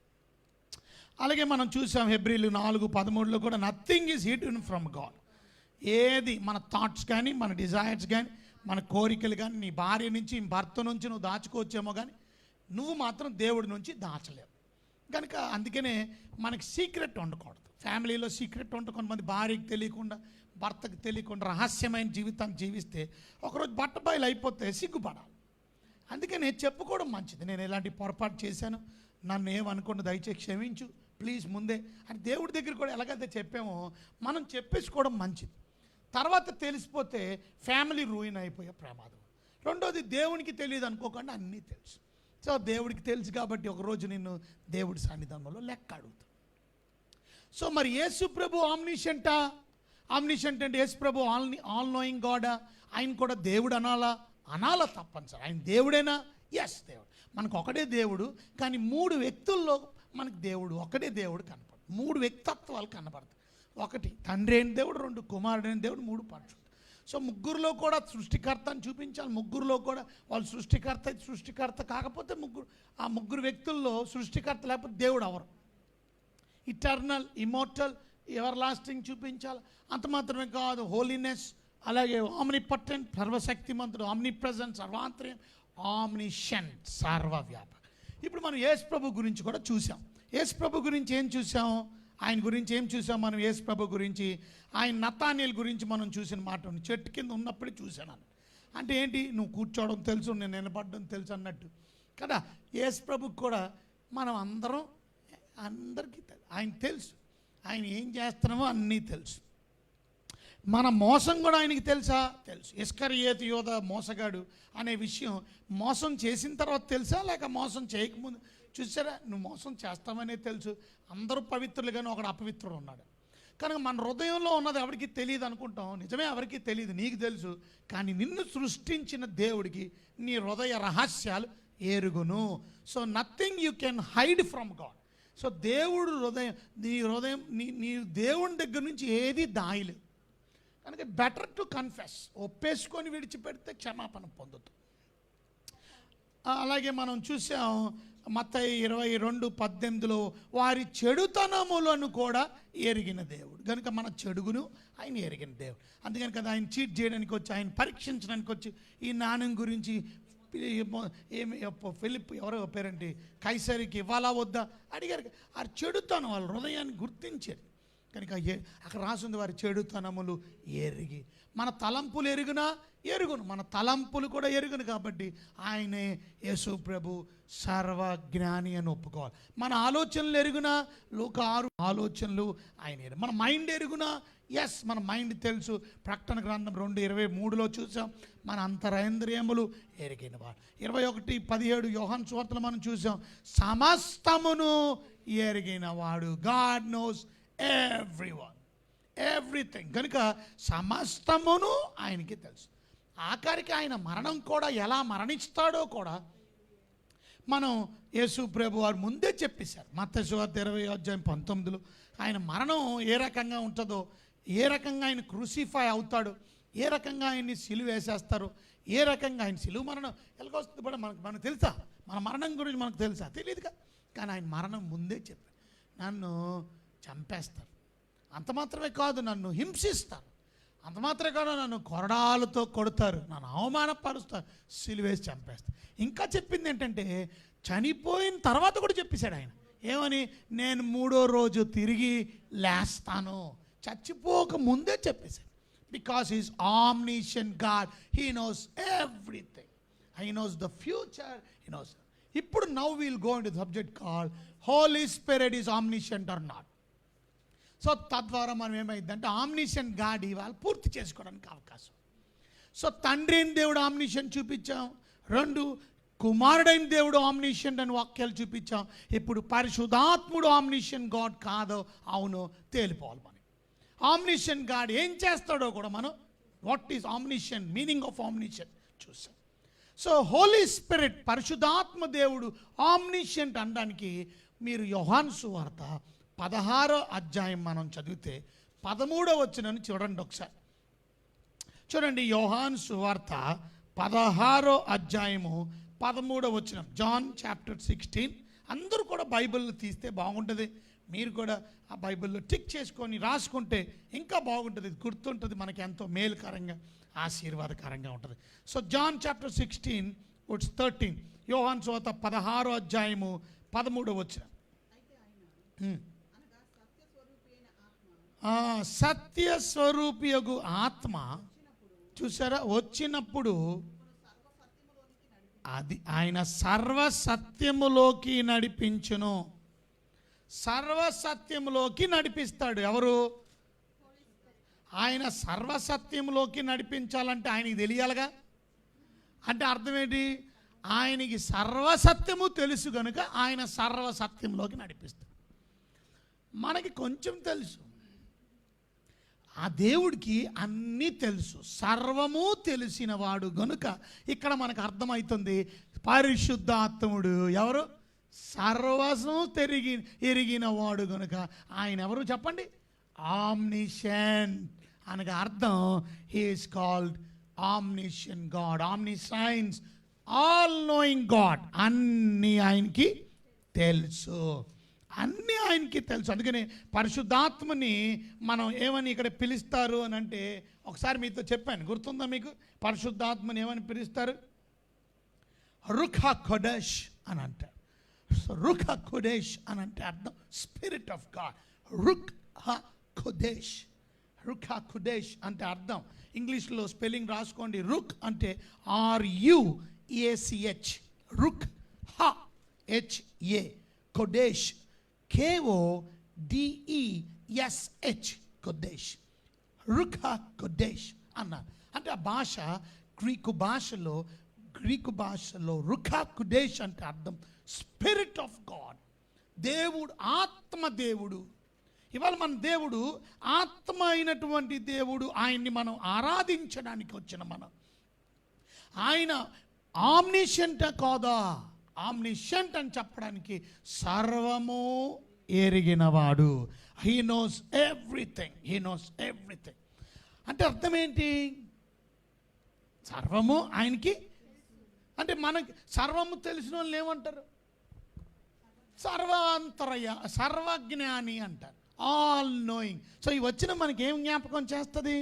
అలాగే మనం చూసాం హెబ్రీలు 4:13లో కూడా, nothing is hidden from God. ఏది మన థాట్స్ కానీ, మన డిజైర్స్ కానీ, మన కోరికలు కానీ, నీ భార్య నుంచి, భర్త నుంచి నువ్వు దాచుకోవచ్చేమో కానీ నువ్వు మాత్రం దేవుడి నుంచి దాచలేవు. కనుక అందుకనే మనకి సీక్రెట్ ఉండకూడదు. ఫ్యామిలీలో సీక్రెట్ ఉండకూడదు. కొంతమంది భార్యకి తెలియకుండా, భర్తకు తెలియకుండా రహస్యమైన జీవితాన్ని జీవిస్తే ఒకరోజు బట్టబయలు అయిపోతే సిగ్గుపడాలి. అందుకనే చెప్పుకోవడం మంచిది. నేను ఇలాంటి పొరపాటు చేశాను, నన్ను ఏమనుకున్న దయచేసి క్షమించు ప్లీజ్ ముందే అని దేవుడి దగ్గర కూడా ఎలాగైతే చెప్పామో మనం చెప్పేసుకోవడం మంచిది. తర్వాత తెలిసిపోతే ఫ్యామిలీ రూయిన్ అయిపోయే ప్రమాదం. రెండోది, దేవునికి తెలియదు అనుకోకుండా అన్నీ తెలుసు. సో దేవుడికి తెలుసు కాబట్టి ఒకరోజు నిన్ను దేవుడి సన్నిధానంలో లెక్క అడుగుతాడు. సో మరి యేసు ప్రభు ఆమ్నిషెంటా? ఆమ్నిషెంట్ అంటే యేసు ప్రభు ఆల్ నోయింగ్ గాడా? ఆయన కూడా దేవుడు అనాలా తప్పనిసరి. ఆయన దేవుడేనా? ఎస్, దేవుడు. మనకు ఒకటే దేవుడు, కానీ 3 వ్యక్తుల్లో మనకు దేవుడు ఒకటే దేవుడు కనపడదు. 3 వ్యక్తిత్వాలు కనపడతాయి. ఒకటి తండ్రి అయిన దేవుడు, 2 కుమారుడైన దేవుడు, 3 పరిశుద్ధుడు. సో ముగ్గురులో కూడా సృష్టికర్తని చూపించాలి. ముగ్గురులో కూడా వాళ్ళు సృష్టికర్త కాకపోతే ఆ ముగ్గురు వ్యక్తుల్లో సృష్టికర్త లేకపోతే దేవుడు ఎవరు? ఇటర్నల్, ఇమోర్టల్, ఎవర్ లాస్టింగ్ చూపించాలి. అంత మాత్రమే కాదు, హోలీనెస్, అలాగే ఆమ్నిపటెంట్, సర్వశక్తిమంతుడు, ఆమ్నిప్రెజెంట్, సర్వాంతర్యం, ఆమ్నిషెంట్, సర్వవ్యాపక. ఇప్పుడు మనం యేసు ప్రభు గురించి కూడా చూసాం. యేసు ప్రభు గురించి ఏం చూసాం? ఆయన గురించి ఏం చూసాం మనం? యేసు ప్రభు గురించి, ఆయన నతానీయుల గురించి మనం చూసిన మాట ఉంది. చెట్టు కింద ఉన్నప్పుడే చూశాను. అంటే ఏంటి? నువ్వు కూర్చోవడం తెలుసు, నేను నిలబడడం తెలుసు అన్నట్టు కదా. యేసు ప్రభుకి కూడా మనం అందరికీ ఆయన తెలుసు. ఆయన ఏం చేస్తున్నామో అన్నీ తెలుసు. మన మోసం కూడా ఆయనకి తెలుసా? తెలుసు. ఇస్కరియోతు యోధ మోసగాడు అనే విషయం మోసం చేసిన తర్వాత తెలుసా, లేక మోసం చేయకముందు? చూసారా, నువ్వు మోసం చేస్తామనే తెలుసు. అందరూ పవిత్రులు, కానీ ఒకడు అపవిత్రుడు ఉన్నాడు. కనుక మన హృదయంలో ఉన్నది ఎవరికి తెలియదు అనుకుంటాం. నిజమే, ఎవరికి తెలియదు, నీకు తెలుసు. కానీ నిన్ను సృష్టించిన దేవుడికి నీ హృదయ రహస్యాలు ఎరుగును. So nothing you can hide from God. So దేవుడు హృదయం నీ దేవుని దగ్గర నుంచి ఏది దాయలేదు. కనుక బెటర్ టు కన్ఫెస్, ఒప్పేసుకొని విడిచిపెడితే క్షమాపణ పొందుతాం. అలాగే మనం చూసాం మత్తయి 22:18 వారి చెడుతనములను కూడా ఎరిగిన దేవుడు. కనుక మన చెడుగును ఆయన ఎరిగిన దేవుడు. అందుకని కదా ఆయన చీట్ చేయడానికి వచ్చి, ఆయన పరీక్షించడానికి వచ్చి ఈ నాణ్యం గురించి ఫిలిప్ ఎవరో పేరండి కైసరికి ఇవ్వాలా వద్దా అడిగారు. ఆ చెడుతనం వాళ్ళ హృదయాన్ని గుర్తించారు. కనుక అక్కడ రాసింది వారి చెడుతనములు ఎరిగి. మన తలంపులు ఎరుగును, మన తలంపులు కూడా ఎరుగును. కాబట్టి ఆయనే యేసు ప్రభు సర్వజ్ఞాని అని ఒప్పుకోవాలి. మన ఆలోచనలు ఎరుగునా? లోక 6 ఆలోచనలు ఆయన మన మైండ్ ఎరుగునా? ఎస్, మన మైండ్ తెలుసు. ప్రకటన గ్రంథం 2:23 చూసాం, మన అంతరేంద్రియములు ఎరిగిన వాడు. 21:17 యోహాను సువార్తలో మనం చూసాం, సమస్తమును ఎరిగిన వాడు. God knows everything. కనుక సమస్తమును ఆయనకి తెలుసు. ఆఖరికి ఆయన మరణం కూడా ఎలా మరణిస్తాడో కూడా మనం యేసు ప్రభు వారు ముందే చెప్పేశారు. మత్తయి సువార్త 20:19 ఆయన మరణం ఏ రకంగా ఉంటుందో, ఏ రకంగా ఆయన క్రూసిఫై అవుతాడు, ఏ రకంగా ఆయన్ని సిలువ వేసేస్తారు, ఏ రకంగా ఆయన సిలువ మరణం ఎలాగొస్తుంది కూడా మనకు తెలుసా? మన మరణం గురించి మనకు తెలుసా? తెలియదుగా. కానీ ఆయన మరణం ముందే చెప్పారు, నన్ను చంపేస్తారు, అంత మాత్రమే కాదు నన్ను హింసిస్తారు, అంత మాత్రమే కాదు నన్ను కొరడాలతో కొడతారు, నన్ను అవమానపరుస్తారు, సిలువేసి చంపేస్తారు. ఇంకా చెప్పింది ఏంటంటే చనిపోయిన తర్వాత కూడా చెప్పేశాడు ఆయన. ఏమని? నేను 3వ రోజు తిరిగి లేస్తాను. చచ్చిపోక ముందే చెప్పేశాడు. Because he's omniscient God, he knows everything, he knows the future, he knows. ఇప్పుడు now will go into the subject called Holy Spirit is omniscient or not. So తద్వారా మనం ఏమైందంటే ఆమ్నిషియెంట్ గాడ్ ఇవాళ పూర్తి చేసుకోవడానికి అవకాశం. సో తండ్రి అయిన దేవుడు ఆమ్నిషియెంట్ చూపించాం. 2 కుమారుడైన దేవుడు ఆమ్నిషియెంట్ అని వాక్యాలు చూపించాం. ఇప్పుడు పరిశుద్ధాత్ముడు ఆమ్నిషియెంట్ గాడ్ కాదో అవునో తేలిపోవాలి. మనం ఆమ్నిషియెంట్ గాడ్ ఏం చేస్తాడో కూడా మనం వాట్ ఈజ్ ఆమ్నిషియెంట్, మీనింగ్ ఆఫ్ ఆమ్నిషియెంట్ చూసాం. సో హోలీ స్పిరిట్, పరిశుద్ధాత్మ దేవుడు ఆమ్నిషియెంట్ అనడానికి మీరు యోహాను సువార్త 16వ అధ్యాయం మనం చదివితే 13వ వచనాన్ని చూడండి ఒకసారి. చూడండి, యోహాను సువార్త 16వ అధ్యాయము 13వ వచనం. John chapter 16. అందరూ కూడా బైబిల్ తీస్తే బాగుంటుంది. మీరు కూడా ఆ బైబిల్లో టిక్ చేసుకొని రాసుకుంటే ఇంకా బాగుంటుంది, గుర్తుంటుంది, మనకి ఎంతో మేలుకరంగా ఆశీర్వాదకరంగా ఉంటుంది. So John chapter 16:13. యోహాను సువార్త 16వ అధ్యాయము 13వ వచనం. సత్య స్వరూపియగు ఆత్మ చూసారా వచ్చినప్పుడు అది ఆయన సర్వసత్యములోకి నడిపించును. సర్వసత్యములోకి నడిపిస్తాడు. ఎవరు? ఆయన సర్వసత్యంలోకి నడిపించాలంటే ఆయనకి తెలియాలిగా. అంటే అర్థం ఏంటి? ఆయనకి సర్వసత్యము తెలుసు కనుక ఆయన సర్వసత్యంలోకి నడిపిస్తాడు. మనకి కొంచెం తెలుసు, ఆ దేవుడికి అన్నీ తెలుసు, సర్వము తెలిసిన వాడు గనుక ఇక్కడ మనకు అర్థమవుతుంది పరిశుద్ధాత్ముడు ఎవరు? సర్వస్వము ఎరిగిన వాడు గనుక ఆయన ఎవరు చెప్పండి? ఆమ్నిషెంట్ అనగా అర్థం he is called omniscient God, omniscience, all knowing God. అన్నీ ఆయనకి తెలుసు, అన్నీ ఆయనకి తెలుసు. అందుకని పరిశుద్ధాత్మని మనం ఏమని ఇక్కడ పిలుస్తారు అని అంటే, ఒకసారి మీతో చెప్పాను, గుర్తుందా మీకు? పరిశుద్ధాత్మని ఏమని పిలుస్తారు? రుఖా ఖొడెష్ అని అంటారు. రుఖా ఖొడెష్ అని అంటే అర్థం స్పిరిట్ ఆఫ్ గాడ్. రుఖా ఖొడెష్, రుఖా ఖొడెష్ అంటే అర్థం. ఇంగ్లీష్లో స్పెల్లింగ్ రాసుకోండి. రుక్ అంటే RUACH, రుక్, HA, ఖొడెష్ KODESH, ఖొడెష్, రుఖా ఖొడెష్ అన్నారు. అంటే ఆ భాష గ్రీకు భాషలో రుఖా ఖొడెష్ అంటే అర్థం స్పిరిట్ ఆఫ్ గాడ్. దేవుడు ఆత్మ దేవుడు. ఇవాళ మన దేవుడు ఆత్మ అయినటువంటి దేవుడు. ఆయన్ని మనం ఆరాధించడానికి వచ్చిన మనం. ఆయన ఆమ్నిషెంట్ కాదా? ఆమ్నిషెంట్ అని చెప్పడానికి సర్వము ఎరిగినవాడు. He knows everything, he knows everything. అంటే అర్థం ఏంటి? సర్వము ఆయనకి. అంటే మనకి సర్వము తెలిసిన వాళ్ళు ఏమంటారు? సర్వాంతరయ, సర్వజ్ఞాని అంటారు, ఆల్ నోయింగ్. సో ఈ వచ్చిన మనకి ఏం జ్ఞాపకం చేస్తుంది?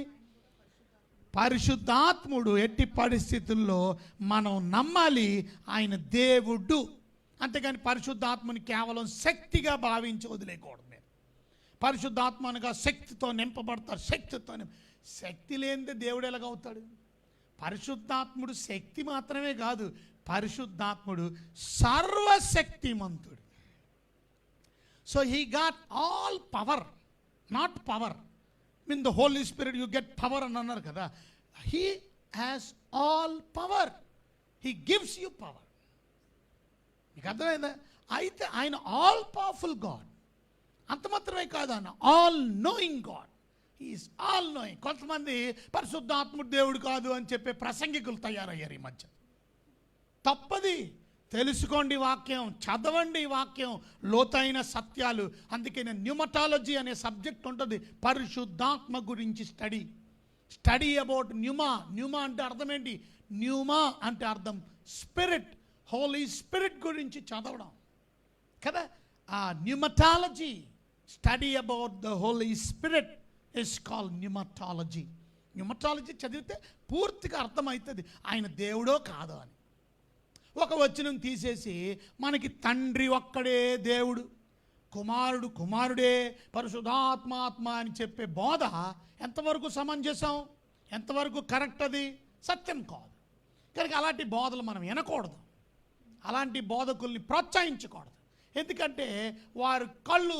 పరిశుద్ధాత్ముడు ఎట్టి పరిస్థితుల్లో మనం నమ్మాలి ఆయన దేవుడు. అంతేగాని పరిశుద్ధాత్మని కేవలం శక్తిగా భావించి వదిలేయకూడదు. నేను పరిశుద్ధాత్మ అనగా శక్తితో నింపబడతారు. శక్తి లేనిదే దేవుడు ఎలాగవుతాడు? పరిశుద్ధాత్ముడు శక్తి మాత్రమే కాదు, పరిశుద్ధాత్ముడు సర్వశక్తిమంతుడు. So he got all power, not power. In the Holy Spirit you get power అని అన్నారు కదా. He has all power, he gives you power. మీకు అర్థమైందా? అయితే ఆయన ఆల్ పవర్ఫుల్ గాడ్. అంత మాత్రమే కాదు, ఆయన all knowing God. He is all knowing. కొంతమంది పరిశుద్ధాత్ముడు దేవుడు కాదు అని చెప్పే ప్రసంగికులు తయారయ్యారు ఈ మధ్య. తప్పది. తెలుసుకోండి వాక్యం, చదవండి వాక్యం, లోతైన సత్యాలు. అందుకే న్యూమటాలజీ అనే సబ్జెక్ట్ ఉంటుంది, పరిశుద్ధాత్మ గురించి స్టడీ అబౌట్ న్యూమా. న్యూమా అంటే అర్థం ఏంటి? న్యూమా అంటే అర్థం స్పిరిట్, హోలీ స్పిరిట్ గురించి చదవడం కదా. ఆ pneumatology, study about the Holy Spirit is called pneumatology. Pneumatology చదివితే పూర్తిగా అర్థమవుతుంది ఆయన దేవుడో కాదో అని. ఒక వచనం తీసేసి మనకి తండ్రి ఒక్కడే దేవుడు, కుమారుడు కుమారుడే, పరిశుద్ధాత్మ అని చెప్పే బోధ ఎంతవరకు సమంజసం, ఎంతవరకు కరెక్ట్? అది సత్యం కాదు. కనుక అలాంటి బోధలు మనం వినకూడదు, అలాంటి బోధకుల్ని ప్రోత్సహించకూడదు. ఎందుకంటే వారు కళ్ళు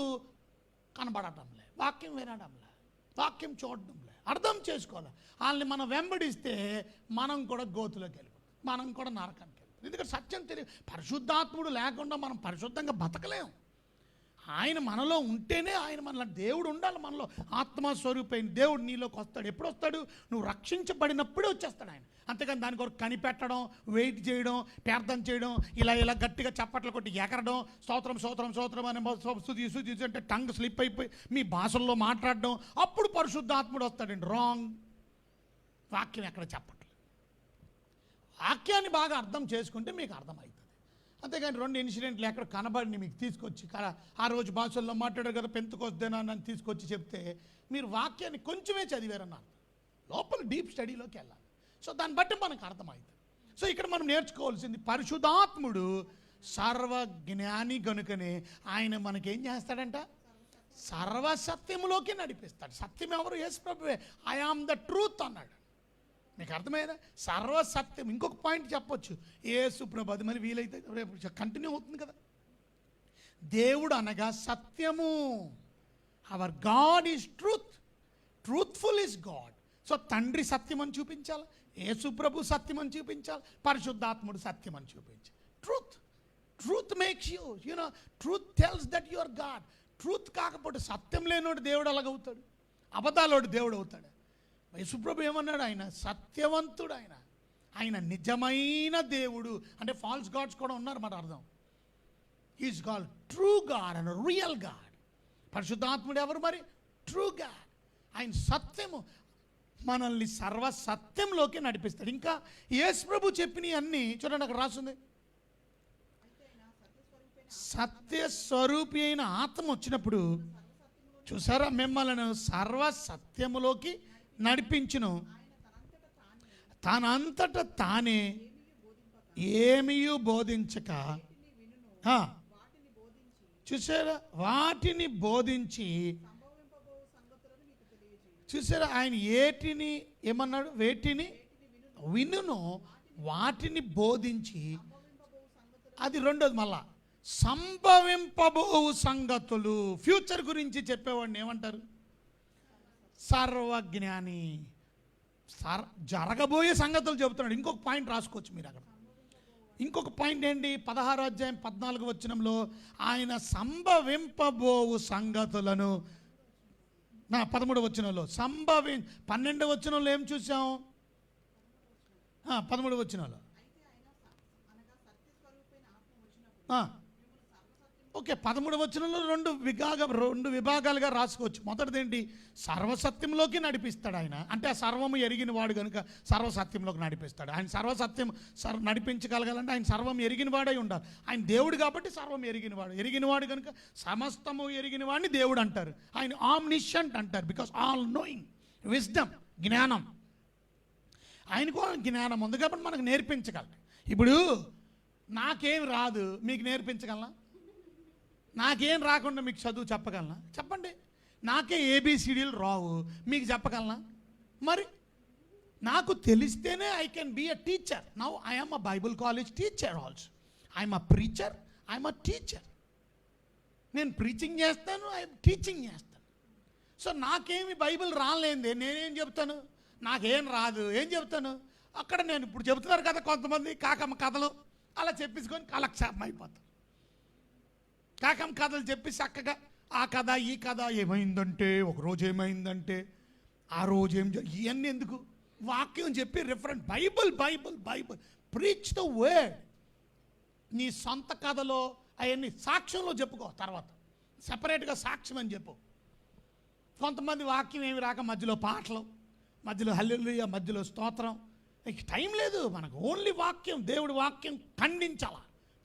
కనబడటంలే, వాక్యం వినడంలే, వాక్యం చూడడంలే, అర్థం చేసుకోవాలి. వాళ్ళని మనం వెంబడిస్తే మనం కూడా గోతులోకి వెళ్ళిపోతాం, మనం కూడా నరకానికి. ఎందుకంటే సత్యం తెలియదు. పరిశుద్ధాత్ముడు లేకుండా మనం పరిశుద్ధంగా బతకలేము. ఆయన మనలో ఉంటేనే, ఆయన మనలో దేవుడు ఉండాలి. మనలో ఆత్మస్వరూపైన దేవుడు నీలోకి వస్తాడు. ఎప్పుడు వస్తాడు? నువ్వు రక్షించబడినప్పుడే వచ్చేస్తాడు ఆయన. అంతేకాని దాని కొరకు కనిపెట్టడం, వెయిట్ చేయడం, ప్రార్థన చేయడం, ఇలా గట్టిగా చప్పట్లు కొట్టి ఎగరడం, స్తోత్రం అని స్తుతి అంటే టంగ్ స్లిప్ అయిపోయి మీ భాషల్లో మాట్లాడడం, అప్పుడు పరిశుద్ధాత్ముడు వస్తాడండి. రాంగ్. వాక్యం ఎక్కడ చెప్పట్లేదు. వాక్యాన్ని బాగా అర్థం చేసుకుంటే మీకు అర్థమవుతుంది. అంతేగాని 2 ఇన్సిడెంట్లు ఎక్కడ కనబడిని మీకు తీసుకొచ్చి ఆ రోజు భాషల్లో మాట్లాడారు కదా పెంతెకొస్తేనా అని తీసుకొచ్చి చెప్తే మీరు వాక్యాన్ని కొంచెమే చదివారన్నారు. లోపల డీప్ స్టడీలోకి వెళ్ళాలి. సో దాన్ని బట్టి మనకు అర్థమవుతుంది. సో ఇక్కడ మనం నేర్చుకోవాల్సింది పరిశుద్ధాత్ముడు సర్వజ్ఞాని గనుకనే ఆయన మనకేం చేస్తాడంట, సర్వసత్యములోకి నడిపిస్తాడు. సత్యం ఎవరు? యేసు ప్రభువే. ఐ ఆమ్ ద ట్రూత్ అన్నాడు. మీకు అర్థమైందా? సర్వసత్యం. ఇంకొక పాయింట్ చెప్పొచ్చు, యేసు ప్రభు, అది మరి వీలైతే రేపు కంటిన్యూ అవుతుంది కదా. దేవుడు అనగా సత్యము. Hour God is truth. Truthful is God. So తండ్రి సత్యం అని చూపించాలి, యేసు ప్రభు సత్యం అని చూపించాలి, పరిశుద్ధాత్ముడు సత్యం అని చూపించాలి. Truth makes you know, truth tells that you are God. Truth కాకపోతే సత్యం లేనోడు దేవుడు అలాగవుతాడు, అబద్ధాలోడు దేవుడు అవుతాడు. యేసుప్రభు ఏమన్నాడు? ఆయన సత్యవంతుడు, ఆయన నిజమైన దేవుడు. అంటే ఫాల్స్ గాడ్స్ కూడా ఉన్నారు మాట అర్థం. Is God true God and real God. పరిశుద్ధాత్ముడు ఎవరు మరి? True God. ఆయన సత్యము, మనల్ని సర్వసత్యంలోకి నడిపిస్తాడు. ఇంకా యేసు ప్రభు చెప్పినవి అన్నీ చూడండి, అక్కడ రాస్తుంది, సత్యస్వరూపి అయిన ఆత్మ వచ్చినప్పుడు చూసారా, మిమ్మల్ని సర్వసత్యములోకి నడిపించును, తనంతట తానే ఏమీయూ బోధించక, చూసారా, వాటిని బోధించి, చూసారా, ఆయన ఏటిని ఏమన్నాడు? వేటిని వినును, వాటిని బోధించి, అది రెండోది మళ్ళా సంభవింపబోవు సంగతులు. ఫ్యూచర్ గురించి చెప్పేవాడిని ఏమంటారు? సర్వజ్ఞాని. జరగబోయే సంగతులు చెబుతున్నాడు. ఇంకొక పాయింట్ రాసుకోవచ్చు మీరు అక్కడ. ఇంకొక పాయింట్ ఏంటి? 16వ అధ్యాయం 14వ వచనంలో ఆయన సంభవింపబోవు సంగతులను, 13వ వచనంలో 12వ వచనంలో ఏం చూసాం? 13వ వచనంలో ఓకే, 13వ వచనంలో రెండు విభాగాలుగా రాసుకోవచ్చు. మొదటిది ఏంటి? సర్వసత్యంలోకి నడిపిస్తాడు ఆయన. అంటే ఆ సర్వము ఎరిగిన వాడు కనుక సర్వసత్యంలోకి నడిపిస్తాడు. ఆయన సర్వసత్యం నడిపించగలగాలంటే ఆయన సర్వం ఎరిగిన వాడై ఉండాలి. ఆయన దేవుడు కాబట్టి సర్వం ఎరిగినవాడు కనుక సమస్తము ఎరిగిన వాడిని దేవుడు అంటారు. ఆయన ఆమ్నిషెంట్ అంటారు, బికాస్ ఆల్ నోయింగ్, విజ్డమ్, జ్ఞానం. ఆయనకు జ్ఞానం ఉంది కాబట్టి మనకు నేర్పించగలరు. ఇప్పుడు నాకేం రాదు, మీకు నేర్పించగలనా? నాకేం రాకుండా మీకు చదువు చెప్పగలనా? చెప్పండి. నాకే ఏబిసిడీలు రావు, మీకు చెప్పగలనా? మరి నాకు తెలిస్తేనే I can be a teacher. Now I am a Bible college teacher also. I'm a preacher, I'm a teacher. నేను ప్రీచింగ్ చేస్తాను, ఐ టీచింగ్ చేస్తాను. సో నాకేమి బైబిల్ రాలేందే నేనేం చెప్తాను? నాకేం రాదు, ఏం చెప్తాను? అక్కడ నేను ఇప్పుడు చెబుతున్నారు కదా కొంతమంది కాకమ్మ కథలు, అలా చెప్పేసుకొని కాలక్షేపం అయిపోతాం. కాకమ్మ కథలు చెప్పి చక్కగా ఆ కథ ఈ కథ, ఏమైందంటే ఒకరోజు ఏమైందంటే ఆ రోజు ఇవన్నీ ఎందుకు? వాక్యం చెప్పి referent Bible Bible Bible preach the word. నీ సొంత కథలో అవన్నీ సాక్ష్యంలో చెప్పుకో, తర్వాత సపరేట్గా సాక్ష్యం అని చెప్పు. కొంతమంది వాక్యం ఏమి రాక మధ్యలో పాటలు, మధ్యలో హల్లెలూయా, మధ్యలో స్తోత్రం. టైం లేదు మనకు. ఓన్లీ వాక్యం, దేవుడి వాక్యం ఖండించాలి,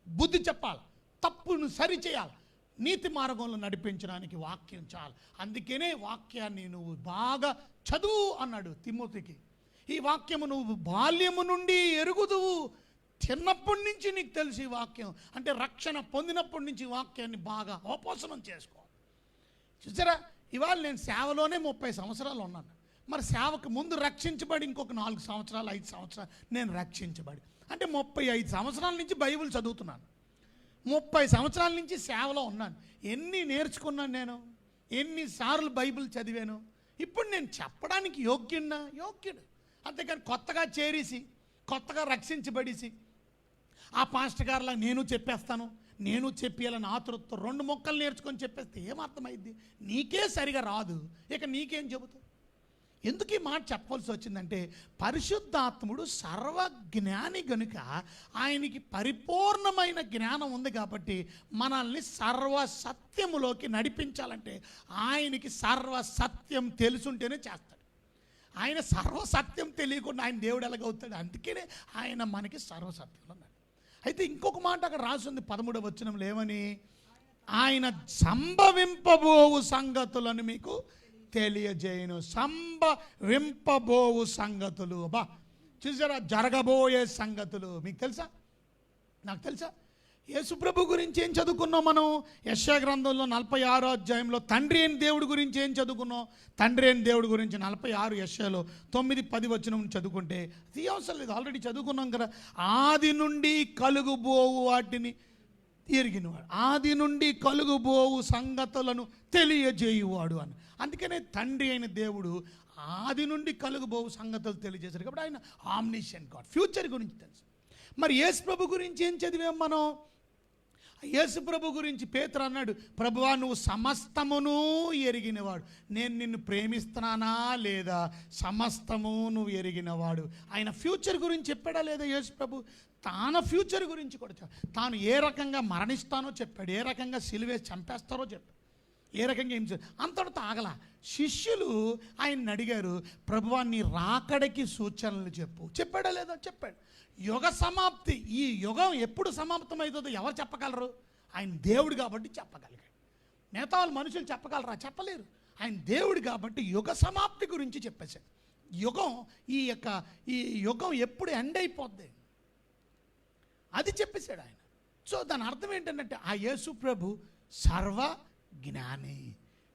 బుద్ధి చెప్పాలి, తప్పును సరిచేయాలి, నీతి మార్గంలో నడిపించడానికి వాక్యం చాలు. అందుకనే వాక్యాన్ని నువ్వు బాగా చదువు అన్నాడు తిమోతికి. ఈ వాక్యము నువ్వు బాల్యము నుండి ఎరుగుదువు. చిన్నప్పటి నుంచి నీకు తెలిసి ఈ వాక్యం అంటే రక్షణ పొందినప్పటి నుంచి వాక్యాన్ని బాగా అవపోసనం చేసుకో. చూసారా, ఇవాళ నేను సేవలోనే 30 సంవత్సరాలు ఉన్నాను. మరి సేవకు ముందు రక్షించబడి ఇంకొక 4 సంవత్సరాలు 5 సంవత్సరాలు నేను రక్షించబడి, అంటే 35 సంవత్సరాల నుంచి బైబిల్ చదువుతున్నాను. 30 సంవత్సరాల నుంచి సేవలో ఉన్నాను. ఎన్ని నేర్చుకున్నాను నేను, ఎన్నిసార్లు బైబిల్ చదివాను. ఇప్పుడు నేను చెప్పడానికి యోగ్యుడు. అంతేకాని కొత్తగా చేరేసి, కొత్తగా రక్షించబడేసి ఆ పాస్టర్ గారిలా నేను చెప్పేస్తాను, నేను చెప్పేయాలని ఆతృతతో 2 మొక్కలు నేర్చుకొని చెప్పేస్తే ఏమర్థమైంది? నీకే సరిగా రాదు, ఇక నీకేం చెబుతావు? ఎందుకు ఈ మాట చెప్పవలసి వచ్చిందంటే, పరిశుద్ధాత్ముడు సర్వజ్ఞాని గనుక ఆయనకి పరిపూర్ణమైన జ్ఞానం ఉంది కాబట్టి మనల్ని సర్వసత్యములోకి నడిపించాలంటే ఆయనకి సర్వసత్యం తెలుసుంటేనే చేస్తాడు. ఆయన సర్వసత్యం తెలియకుండా ఆయన దేవుడు ఎలాగవుతాడు? అందుకనే ఆయన మనకి సర్వసత్యంలో ఉన్నాడు. అయితే ఇంకొక మాట అక్కడ రాసింది 13వ వచనంలో ఏమని? ఆయన సంభవింపబోవు సంగతులను మీకు తెలియజేయను. సంభవింపబోవు సంగతులు, చూసారా, జరగబోయే సంగతులు మీకు తెలుసా? నాకు తెలుసా? యేసుప్రభు గురించి ఏం చదువుకున్నాం మనం? యెషయా గ్రంథంలో 46వ అధ్యాయంలో తండ్రి అయిన దేవుడి గురించి ఏం చదువుకున్నాం? తండ్రి అయిన దేవుడి గురించి 46 యెషయాలో 9-10 వచనం చదువుకుంటే అది అవసరం లేదు, ఆల్రెడీ చదువుకున్నాం కదా. ఆది నుండి కలుగుబోవు వాటిని ఎరిగినవాడు, ఆది నుండి కలుగుబోవు సంగతులను తెలియజేయువాడు అని. అందుకనే తండ్రి అయిన దేవుడు ఆది నుండి కలుగుబోవు సంగతులు తెలియజేశాడు కాబట్టి ఆయన ఆమ్నిషియెంట్ గాడ్, ఫ్యూచర్ గురించి తెలుసు. మరి యేసు ప్రభు గురించి ఏం చదివాం మనం? యేసు ప్రభు గురించి పేతురు అన్నాడు, ప్రభువా నువ్వు సమస్తమును ఎరిగినవాడు, నేను నిన్ను ప్రేమిస్తున్నానా లేదా, సమస్తము నువ్వు ఎరిగినవాడు. ఆయన ఫ్యూచర్ గురించి చెప్పాడా లేదా యేసు ప్రభు? తాన ఫ్యూచర్ గురించి కూడా చెప్పాడు. తాను ఏ రకంగా మరణిస్తానో చెప్పాడు, ఏ రకంగా సిలువేసి చంపేస్తారో చెప్పాడు, ఏ రకంగా ఏం చేయాలి. అంతటితో ఆగల. శిష్యులు ఆయన్ని అడిగారు, ప్రభువా నీ రాకడికి సూచనలు చెప్పాడా లేదా? చెప్పాడు. యుగ సమాప్తి, ఈ యుగం ఎప్పుడు సమాప్తమవుతుందో ఎవరు చెప్పగలరు? ఆయన దేవుడు కాబట్టి చెప్పగలిగాడు. మిగతా వాళ్ళు మనుషులు చెప్పగలరా? చెప్పలేరు. ఆయన దేవుడు కాబట్టి యుగ సమాప్తి గురించి చెప్పేశాడు. యుగం ఈ యుగం ఎప్పుడు ఎండ్ అయిపోద్ది అది చెప్పేశాడు ఆయన. సో దాని అర్థం ఏంటంటే ఆ యేసు ప్రభు సర్వజ్ఞాని,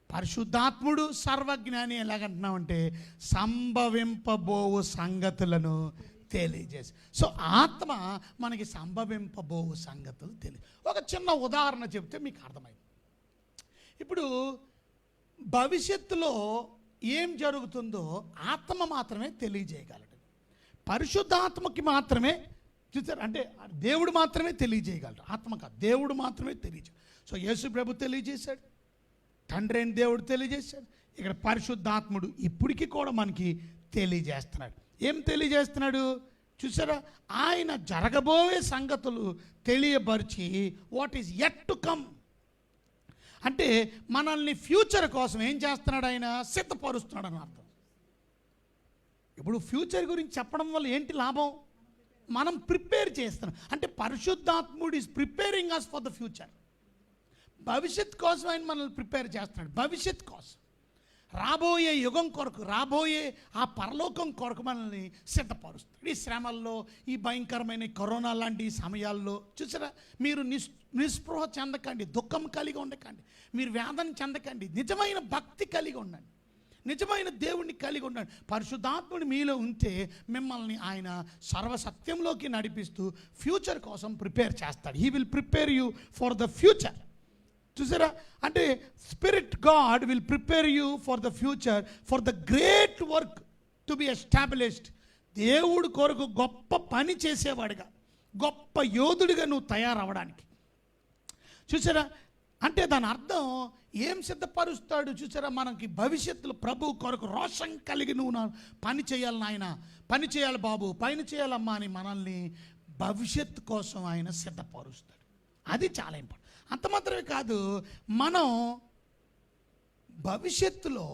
పరిశుద్ధాత్ముడు సర్వజ్ఞాని. ఎలాగంటున్నామంటే సంభవింపబోవు సంగతులను తెలియజేసి. సో ఆత్మ మనకి సంభవింపబోవు సంగతులు తెలియదు. ఒక చిన్న ఉదాహరణ చెప్తే మీకు అర్థమైంది. ఇప్పుడు భవిష్యత్తులో ఏం జరుగుతుందో ఆత్మ మాత్రమే తెలియజేయగలడు. పరిశుద్ధాత్మకి మాత్రమే చూసారు, అంటే దేవుడు మాత్రమే తెలియజేయగలడు, ఆత్మ కాదు, దేవుడు మాత్రమే తెలియజేయడు. సో యేసు ప్రభు తెలియజేశాడు, తండ్రి అయిన దేవుడు తెలియజేశాడు, ఇక్కడ పరిశుద్ధాత్ముడు ఇప్పటికీ కూడా మనకి తెలియజేస్తున్నాడు. ఏం తెలియజేస్తున్నాడు చూసారా? ఆయన జరగబోయే సంగతులు తెలియపరిచి what is yet to come, అంటే మనల్ని ఫ్యూచర్ కోసం ఏం చేస్తున్నాడు? ఆయన సిద్ధపరుస్తున్నాడు అని అర్థం. ఇప్పుడు ఫ్యూచర్ గురించి చెప్పడం వల్ల ఏంటి లాభం? మనం ప్రిపేర్ చేస్తున్నాం, అంటే పరిశుద్ధాత్ముడు is preparing us for the future. భవిష్యత్ కోసం ఆయన మనల్ని ప్రిపేర్ చేస్తున్నాడు, భవిష్యత్ కోసం, రాబోయే యుగం కొరకు, రాబోయే ఆ పరలోకం కొరకు మనల్ని సిద్ధపరుస్తాడు. ఈ శ్రమల్లో, ఈ భయంకరమైన కరోనా లాంటి సమయాల్లో చూసారా, మీరు నిస్పృహ చెందకండి, దుఃఖం కలిగి ఉండకండి, మీరు వేదన చెందకండి, నిజమైన భక్తి కలిగి ఉండండి, నిజమైన దేవుణ్ణి కలిగి ఉండండి. పరిశుద్ధాత్ముడు మీలో ఉంటే మిమ్మల్ని ఆయన సర్వసత్యంలోకి నడిపిస్తూ ఫ్యూచర్ కోసం ప్రిపేర్ చేస్తాడు. He will prepare you for the future. చూసారా, అంటే spirit God will prepare you for the future, for the great work to be established. దేవుడు కొరకు గొప్ప పని చేసేవాడిగా, గొప్ప యోధుడిగా నువ్వు తయారవడానికి. చూసారా, అంటే దాని అర్థం ఏం సిద్ధపరుస్తాడు చూసారా? మనకి భవిష్యత్తులో ప్రభు కొరకు రోషం కలిగి నువ్వు పని చేయాలి నాయన, పని చేయాలి బాబు, పని చేయాలమ్మా అని మనల్ని భవిష్యత్తు కోసం ఆయన సిద్ధపరుస్తాడు. అది చాలా ఇంపార్టెంట్. అంత మాత్రమే కాదు, మనం భవిష్యత్తులో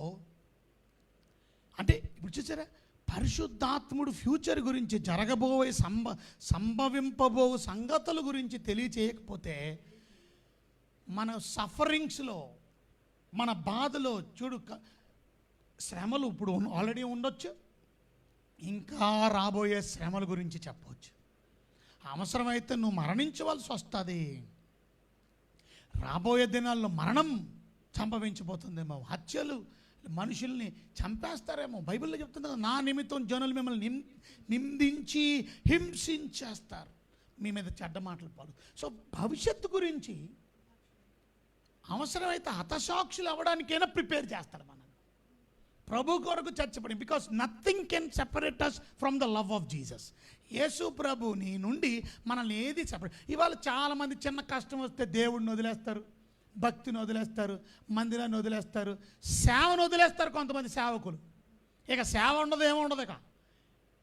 అంటే ఇప్పుడు చూసారా, పరిశుద్ధాత్ముడు ఫ్యూచర్ గురించి జరగబోయే సంభవింపబో సంగతుల గురించి తెలియచేయకపోతే మన సఫరింగ్స్లో, మన బాధలో చూడు, శ్రమలు ఇప్పుడు ఆల్రెడీ ఉండొచ్చు, ఇంకా రాబోయే శ్రమల గురించి చెప్పవచ్చు. అవసరమైతే నువ్వు మరణించవలసి వస్తుంది, రాబోయే దినాల్లో మరణం సంభవించబోతుందేమో, హత్యలు, మనుషుల్ని చంపేస్తారేమో. బైబిల్లో చెప్తుంది కదా, నా నిమిత్తం జనులు మిమ్మల్ని నిందించి హింసించేస్తారు, మీ మీద చెడ్డ మాటలు పాడు. సో భవిష్యత్తు గురించి అవసరమైతే హతసాక్షులు అవ్వడానికైనా ప్రిపేర్ చేస్తాడు మనల్ని ప్రభు కొరకు చర్చపడి. Because nothing can separate us from the love of Jesus. Yesu ప్రభుని నుండి మనల్ని ఏది సెపరేట్. ఇవాళ చాలామంది చిన్న కష్టం వస్తే దేవుడిని వదిలేస్తారు, భక్తిని వదిలేస్తారు, మందిరాన్ని వదిలేస్తారు, సేవను వదిలేస్తారు. కొంతమంది సేవకులు ఇక సేవ ఉండదు, ఏముండదు, ఇక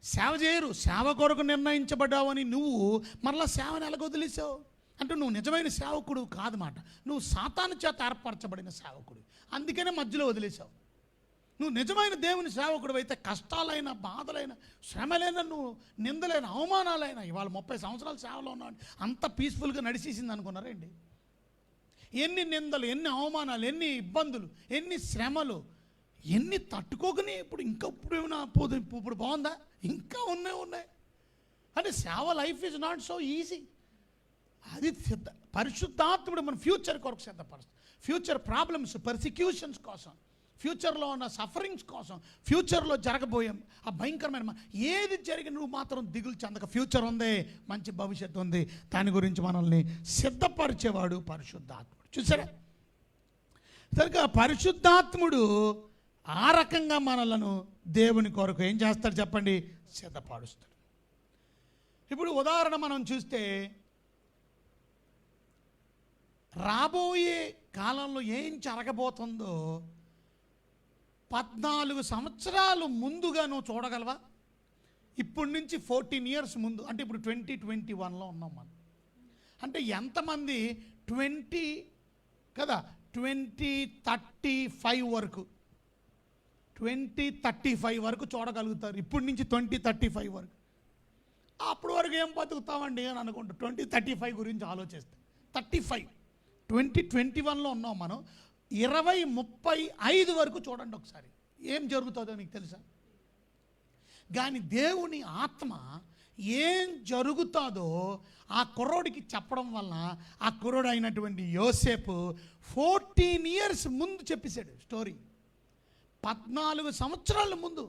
సేవ చేయరు. సేవ కొరకు నిర్ణయించబడ్డావని నువ్వు మరలా సేవను ఎలాగ వదిలేసావు అంటే నువ్వు నిజమైన సేవకుడు కాదన్నమాట, నువ్వు సాతాను చేత ఏర్పరచబడిన సేవకుడు, అందుకనే మధ్యలో వదిలేసావు. నువ్వు నిజమైన దేవుని సేవకుడు అయితే కష్టాలైన, బాధలైన, శ్రమలైన, నువ్వు నిందలైన, అవమానాలైన, ఇవాళ 30 సంవత్సరాల సేవలో ఉన్నాడు, అంత పీస్ఫుల్గా నడిచేసింది అనుకున్నారండి? ఎన్ని నిందలు, ఎన్ని అవమానాలు, ఎన్ని ఇబ్బందులు, ఎన్ని శ్రమలు, ఎన్ని తట్టుకోకని ఇప్పుడు ఏమైనా ఇప్పుడు బాగుందా? ఇంకా ఉన్నాయి. అంటే సేవ life is not so easy. అది పరిశుద్ధాత్ముడు మన ఫ్యూచర్ కొరకు సిద్ధపరుస్తాడు. ఫ్యూచర్ ప్రాబ్లమ్స్, పర్సిక్యూషన్స్ కోసం, ఫ్యూచర్లో ఉన్న సఫరింగ్స్ కోసం, ఫ్యూచర్లో జరగబోయే ఆ భయంకరమైన ఏది జరిగిన నువ్వు మాత్రం దిగులు చెందక, ఫ్యూచర్ ఉంది, మంచి భవిష్యత్తు ఉంది, దాని గురించి మనల్ని సిద్ధపరిచేవాడు పరిశుద్ధాత్ముడు. చూసారా? సరిగ్గా పరిశుద్ధాత్ముడు ఆ రకంగా మనలను దేవుని కొరకు ఏం చేస్తాడు చెప్పండి? సిద్ధపరుస్తాడు. ఇప్పుడు ఉదాహరణ మనం చూస్తే రాబోయే కాలంలో ఏం జరగబోతుందో 14 సంవత్సరాలు ముందుగా నువ్వు చూడగలవా? ఇప్పటి నుంచి 14 ఇయర్స్ ముందు, అంటే ఇప్పుడు 2021లో ఉన్నాం మనం. అంటే ఎంతమంది 2035 వరకు 2035 వరకు చూడగలుగుతారు? ఇప్పటి నుంచి 2035 వరకు. అప్పటి వరకు ఏం బతుకుతామండి అని అనుకుంటా. 2035 గురించి ఆలోచిస్తే 2021లో ఉన్నాం మనం. 2035 వరకు చూడండి ఒకసారి ఏం జరుగుతుందో మీకు తెలుసా? కానీ దేవుని ఆత్మ ఏం జరుగుతుందో ఆ కుర్రోడికి చెప్పడం వల్ల ఆ కుర్రోడు అయినటువంటి యోసేపు 14 ఇయర్స్ ముందు చెప్పేశాడు స్టోరీ. 14 సంవత్సరాల ముందు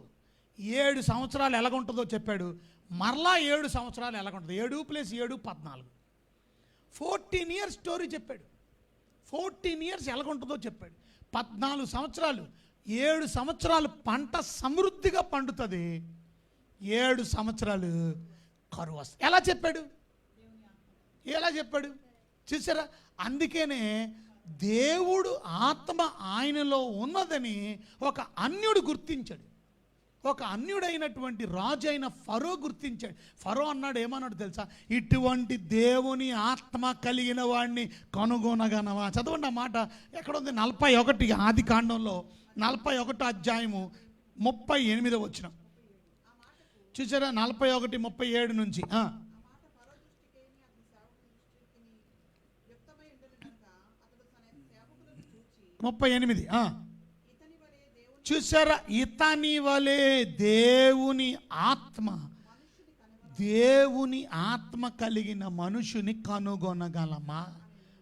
7 సంవత్సరాలు ఎలాగుంటుందో చెప్పాడు. మరలా 7 సంవత్సరాలు ఎలాగుంటుంది, 7 + 7 14. 14 ఇయర్స్ స్టోరీ చెప్పాడు. 14 ఇయర్స్ ఎలాగుంటుందో చెప్పాడు. 14 సంవత్సరాలు, 7 సంవత్సరాలు పంట సమృద్ధిగా పండుతుంది, 7 సంవత్సరాలు కరువు వస్తుంది. ఎలా చెప్పాడు? చూసారా? అందుకనే దేవుడు ఆత్మ ఆయనలో ఉన్నదని ఒక అన్యుడు గుర్తించాడు. ఒక అన్యుడైనటువంటి రాజు అయిన ఫరో గుర్తించాడు. ఫరో అన్నాడు, ఏమన్నాడు తెలుసా? ఇటువంటి దేవుని ఆత్మ కలిగిన వాడిని కనుగొనగనవా? చదవండి ఆ మాట. ఎక్కడుంది? 41 ఆది కాండంలో 41 అధ్యాయము 38వ వచనం. చూసారా? 41:37 నుంచి 38. చూసారా? ఇతని వలే దేవుని ఆత్మ కలిగిన మనుషుని కనుగొనగలమా?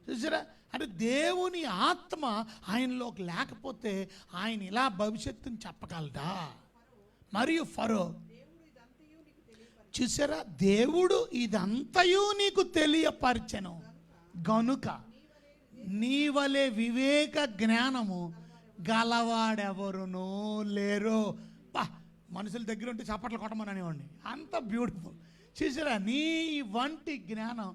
చూసారా? అంటే దేవుని ఆత్మ ఆయనలోకి లేకపోతే ఆయన ఇలా భవిష్యత్తుని చెప్పగలడా? మరియు ఫరో చూసారా? దేవుడు ఇదంతయు నీకు తెలియపరచెను గనుక నీ వలె వివేక జ్ఞానము గలవాడెవరునూ లేరు. మనుషుల దగ్గర ఉంటే చప్పట్లు కొట్టమని అనేవాడిని, అంత బ్యూటిఫుల్. చూసారా? నీ వంటి జ్ఞానం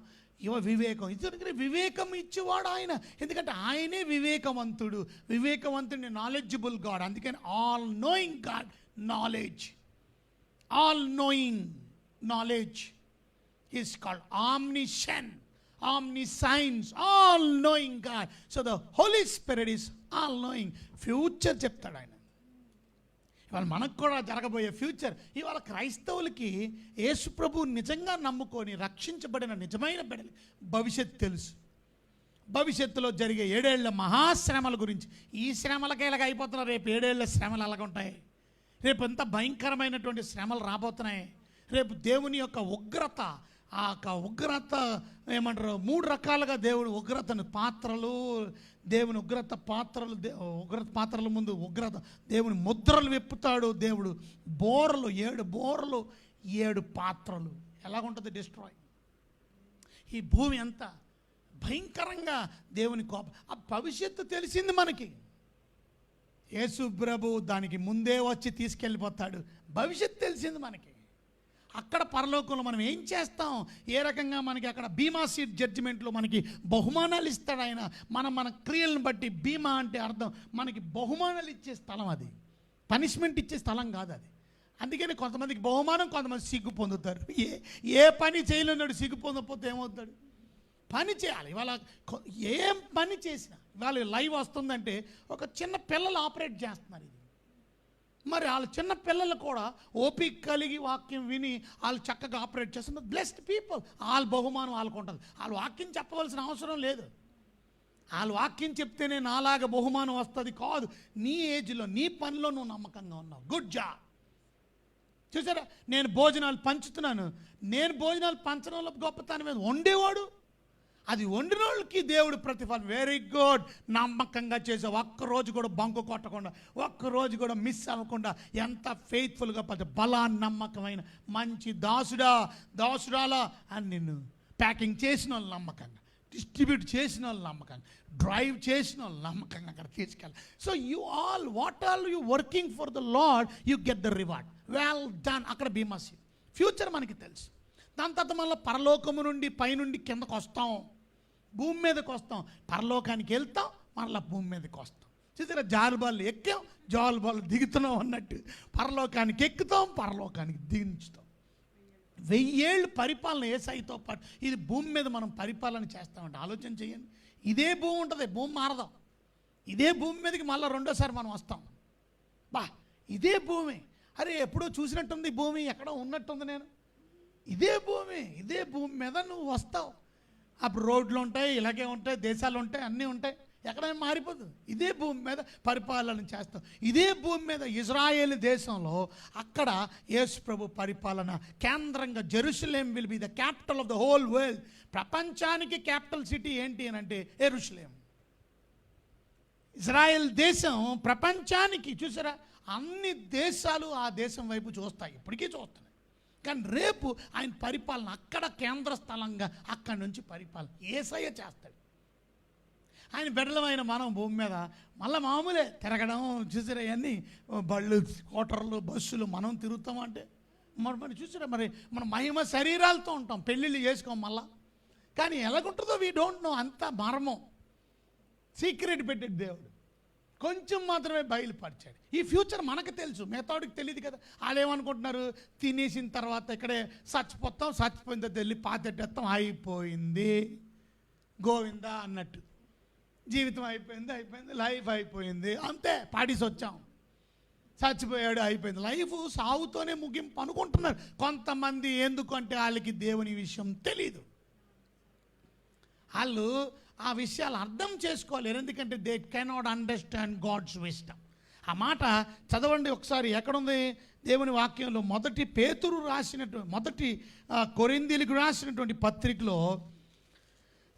వివేకం ఇతనికి వివేకం ఇచ్చేవాడు ఆయన. ఎందుకంటే ఆయనే వివేకవంతుడిని నాలెడ్జబుల్ గాడ్. అందుకని all knowing God, knowledge is called omniscience, all knowing God. So the Holy Spirit is all knowing. Future చెప్తాడు ఆయన. ఇవాళ మనకు కూడా జరగబోయే ఫ్యూచర్. ఇవాళ క్రైస్తవులకి యేసు ప్రభు నిజంగా నమ్ముకొని రక్షించబడిన నిజమైన బిడ్డలు భవిష్యత్తు తెలుసు. భవిష్యత్తులో జరిగే 7 ఏళ్ల మహాశ్రమల గురించి, ఈ శ్రమలకే ఇలాగ అయిపోతున్నారు, రేపు 7 ఏళ్ల శ్రమలు అలాగుంటాయి, రేపు ఎంత భయంకరమైనటువంటి శ్రమలు రాబోతున్నాయి, రేపు దేవుని యొక్క ఉగ్రత, ఆ ఉగ్రత ఏమంటారు, 3 రకాలుగా దేవుని ఉగ్రతను పాత్రలు, దేవుని ఉగ్రత పాత్రల ముందు ఉగ్రత, దేవుని ముద్రలు విప్పుతాడు దేవుడు. 7 బోరలు 7 పాత్రలు ఎలాగుంటుంది డిస్ట్రాయ్. ఈ భూమి అంతా భయంకరంగా దేవుని కోపం. ఆ భవిష్యత్తు తెలిసింది మనకి. యేసు ప్రభు దానికి ముందే వచ్చి తీసుకెళ్ళిపోతాడు. భవిష్యత్తు తెలిసింది మనకి. అక్కడ పరలోకంలో మనం ఏం చేస్తాం, ఏ రకంగా మనకి అక్కడ బీమా సీట్ జడ్జిమెంట్లో మనకి బహుమానాలు ఇస్తాడు ఆయన. మన క్రియలను బట్టి, బీమా అంటే అర్థం మనకి బహుమానాలు ఇచ్చే స్థలం, అది పనిష్మెంట్ ఇచ్చే స్థలం కాదు అది. అందుకని కొంతమందికి బహుమానం, కొంతమంది సిగ్గు పొందుతారు. ఏ పని చేయలేనాడు సిగ్గు పొందకపోతే ఏమవుతాడు? పని చేయాలి. ఇవాళ ఏం పని చేసినా, ఇవాళ లైవ్ వస్తుందంటే ఒక చిన్న పిల్లలు ఆపరేట్ చేస్తున్నారు ఇది. మరి వాళ్ళ చిన్న పిల్లలు కూడా ఓపిక కలిగి వాక్యం విని వాళ్ళు చక్కగా ఆపరేట్ చేస్తున్నారు. Blessed people. వాళ్ళ బహుమానం వాళ్ళకు ఉంటుంది. వాళ్ళు వాక్యం చెప్పవలసిన అవసరం లేదు. వాళ్ళు వాక్యం చెప్తేనే నాలాగా బహుమానం వస్తుంది కాదు. నీ ఏజ్లో, నీ పనిలో నువ్వు నమ్మకంగా ఉన్నావు. Good job. చూసారా? నేను భోజనాలు పంచుతున్నాను. నేను భోజనాలు పంచడంలో గొప్పతనం మీద వండేవాడు అది వండిన వాళ్ళకి దేవుడు ప్రతిఫలం. వెరీ గుడ్, నమ్మకంగా చేసే, ఒక్కరోజు కూడా బంకు కొట్టకుండా, ఒక్కరోజు కూడా మిస్ అవ్వకుండా, ఎంత ఫెయిత్ఫుల్గా బలా నమ్మకమైన మంచి దాసుడాలా అని నిన్ను ప్యాకింగ్ చేసిన వాళ్ళు నమ్మకంగా, డిస్ట్రిబ్యూట్ చేసిన వాళ్ళు నమ్మకంగా, డ్రైవ్ చేసిన వాళ్ళు నమ్మకంగా అక్కడ తీసుకెళ్ళాలి. So you all what all you working for the lord, you get the reward. Well done. అక్కడ బీమస్ ఫ్యూచర్ మనకి తెలుసు. దాని తర్వాత మళ్ళీ పరలోకము నుండి పైనుండి కిందకు వస్తాం, భూమి మీదకి వస్తాం, పరలోకానికి వెళ్తాం, మళ్ళీ భూమి మీదకి వస్తాం. చూసారా, జారుబాలు ఎక్కాం, జారుబాలు దిగుతున్నాం అన్నట్టు పరలోకానికి ఎక్కుతాం, పరలోకానికి దించుతాం. 1000 ఏళ్ళు పరిపాలన యేసయ్యతో పాటు ఇది భూమి మీద మనం పరిపాలన చేస్తామంటే ఆలోచన చేయండి. ఇదే భూమి ఉంటుంది, భూమి మారదాం. ఇదే భూమి మీదకి మళ్ళీ రెండోసారి మనం వస్తాం. ఇదే భూమి. అరే ఎప్పుడో చూసినట్టుంది భూమి, ఎక్కడో ఉన్నట్టుంది నేను. ఇదే భూమి మీద నువ్వు వస్తావు. అప్పుడు రోడ్లు ఉంటాయి, ఇలాగే ఉంటాయి, దేశాలు ఉంటాయి, అన్నీ ఉంటాయి, ఎక్కడైనా మారిపోదు. ఇదే భూమి మీద పరిపాలన చేస్తాం. ఇదే భూమి మీద ఇజ్రాయేల్ దేశంలో అక్కడ యేసు ప్రభు పరిపాలన కేంద్రంగా Jerusalem will be the capital of the whole world. ప్రపంచానికి క్యాపిటల్ సిటీ ఏంటి అని అంటే యెరూషలేం. ఇజ్రాయెల్ దేశం ప్రపంచానికి, చూసారా, అన్ని దేశాలు ఆ దేశం వైపు చూస్తాయి, ఇప్పటికీ చూస్తున్నాయి. కానీ రేపు ఆయన పరిపాలన అక్కడ కేంద్ర స్థలంగా అక్కడి నుంచి పరిపాలన యేసయ్య చేస్తాడు. ఆయన బిడ్డలమైన మనం భూమి మీద మళ్ళీ మామూలే తిరగడం, చూసారా, అవన్నీ బళ్ళు, స్కూటర్లు, బస్సులు మనం తిరుగుతామంటే మరి చూసారా, మరి మన మహిమ శరీరాలతో ఉంటాం, పెళ్ళిళ్ళు చేసుకోం మళ్ళా. కానీ ఎలాగుంటుందో వీ డోంట్ నో. అంతా మర్మం, సీక్రెట్ పెట్టాడు దేవుడు, కొంచెం మాత్రమే బయలుపరిచాడు. ఈ ఫ్యూచర్ మనకు తెలుసు, మిగతాడికి తెలియదు కదా. వాళ్ళు ఏమనుకుంటున్నారు, తినేసిన తర్వాత ఇక్కడే చచ్చిపోతాం, చచ్చిపోయిన తర్వాత వెళ్ళి పాతెట్టేస్తాం, అయిపోయింది గోవిందా అన్నట్టు. జీవితం అయిపోయింది, లైఫ్ అయిపోయింది, అంతే, పాడేసి వచ్చాం, చచ్చిపోయాడు, అయిపోయింది. లైఫ్ సాగుతోనే ముగింపు అనుకుంటున్నారు కొంతమంది. ఎందుకంటే వాళ్ళకి దేవుని విషయం తెలీదు. వాళ్ళు ఆ విషయాలు అర్థం చేసుకోలేరు, ఎందుకంటే they cannot understand God's wisdom. ఆ మాట చదవండి ఒకసారి, ఎక్కడుంది దేవుని వాక్యంలో? మొదటి పేతురు రాసినటువంటి, మొదటి కొరింథీయులకు రాసినటువంటి పత్రికలో,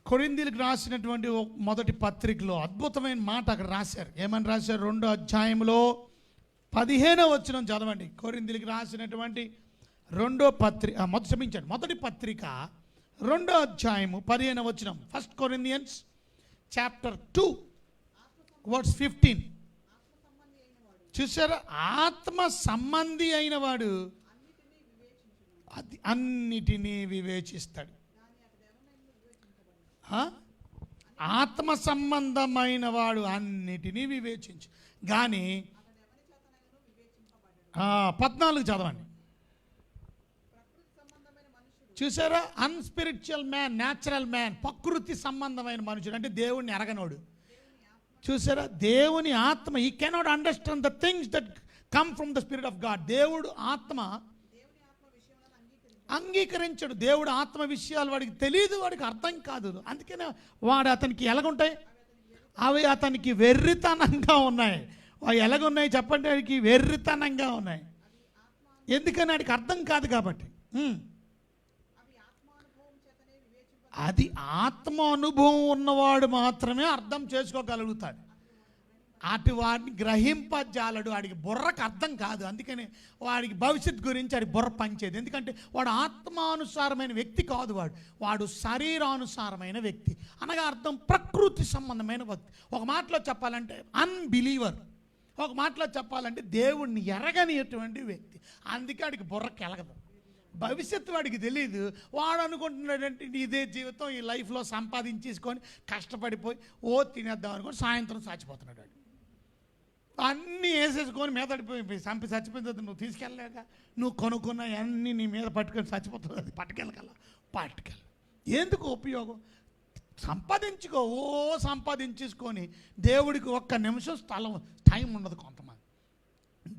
కొరింథీయులకు రాసినటువంటి మొదటి పత్రికలో అద్భుతమైన మాట అక్కడ రాశారు. ఏమని రాశారు? 2వ అధ్యాయంలో 15వ వచనం చదవండి. కొరింథీయులకు రాసినటువంటి మొదటి పత్రిక 2వ అధ్యాయము 15వ వచనం. 1 Corinthians chapter 2 verse 15. చూసారా, ఆత్మ సంబంధి అయిన వాడు అన్నిటినీ వివేచిస్తాడు. ఆత్మ సంబంధమైన వాడు అన్నిటినీ వివేచించు కానీ 14 చదవండి. చూసారా, అన్స్పిరిచువల్ మ్యాన్, న్యాచురల్ మ్యాన్, ప్రకృతి సంబంధమైన మనుషుడు అంటే దేవుణ్ణి ఎరగనోడు. చూసారా, దేవుని ఆత్మ, ఈ cannot understand the things that come from the spirit of God. దేవుడు ఆత్మ అంగీకరించడు. దేవుడు ఆత్మ విషయాలు వాడికి తెలియదు, వాడికి అర్థం కాదు. అందుకనే వాడు అతనికి ఎలాగుంటాయి, అవి అతనికి వెర్రితనంగా ఉన్నాయి. ఎలాగున్నాయి చెప్పండి, వాడికి వెర్రితనంగా ఉన్నాయి. ఎందుకని వాడికి అర్థం కాదు కాబట్టి. అది ఆత్మ అనుభవం ఉన్నవాడు మాత్రమే అర్థం చేసుకోగలుగుతాడు. అటు వాడిని గ్రహింపజాలడు, వాడికి బుర్రకు అర్థం కాదు. అందుకని వాడికి భవిష్యత్తు గురించి వాడి బుర్ర పనిచేది. ఎందుకంటే వాడు ఆత్మానుసారమైన వ్యక్తి కాదు, వాడు శరీరానుసారమైన వ్యక్తి. అనగా అర్థం ప్రకృతి సంబంధమైన వ్యక్తి. ఒక మాటలో చెప్పాలంటే అన్బిలీవర్, ఒక మాటలో చెప్పాలంటే దేవుణ్ణి ఎరగనిటువంటి వ్యక్తి. అందుకే వాడికి బుర్రకు ఎలగదు, భవిష్యత్తు వాడికి తెలియదు. వాడు అనుకుంటున్నాడంటే ఇదే జీవితం, ఈ లైఫ్లో సంపాదించేసుకొని కష్టపడిపోయి తినేద్దాం అనుకొని సాయంత్రం చచ్చిపోతున్నాడు. అన్నీ వేసేసుకొని మీద పడిపోయి చచ్చిపోయిన తర్వాత నువ్వు తీసుకెళ్ళలేక నువ్వు కొనుక్కున్న అన్నీ నీ మీద పట్టుకొని చచ్చిపోతుంది. అది పట్టుకెళ్ళ ఎందుకు ఉపయోగం? సంపాదించుకో, సంపాదించేసుకొని దేవుడికి ఒక్క నిమిషం టైం ఉండదు. కొంతమంది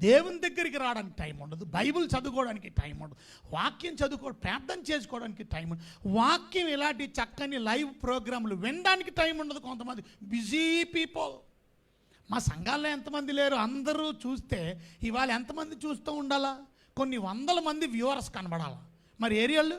దేవుని దగ్గరికి రావడానికి టైం ఉండదు, బైబిల్ చదువుకోవడానికి టైం ఉండదు, వాక్యం ప్రార్థన చేసుకోవడానికి టైం ఉండదు, వాక్యం ఇలాంటి చక్కని లైవ్ ప్రోగ్రాంలు వినడానికి టైం ఉండదు. కొంతమంది బిజీ పీపుల్. మా సంఘాల్లో ఎంతమంది లేరు, అందరూ చూస్తే ఇవాళ ఎంతమంది చూస్తూ ఉండాలా? కొన్ని 100 మంది వ్యూవర్స్ కనబడాలా. మరి ఏరియాలు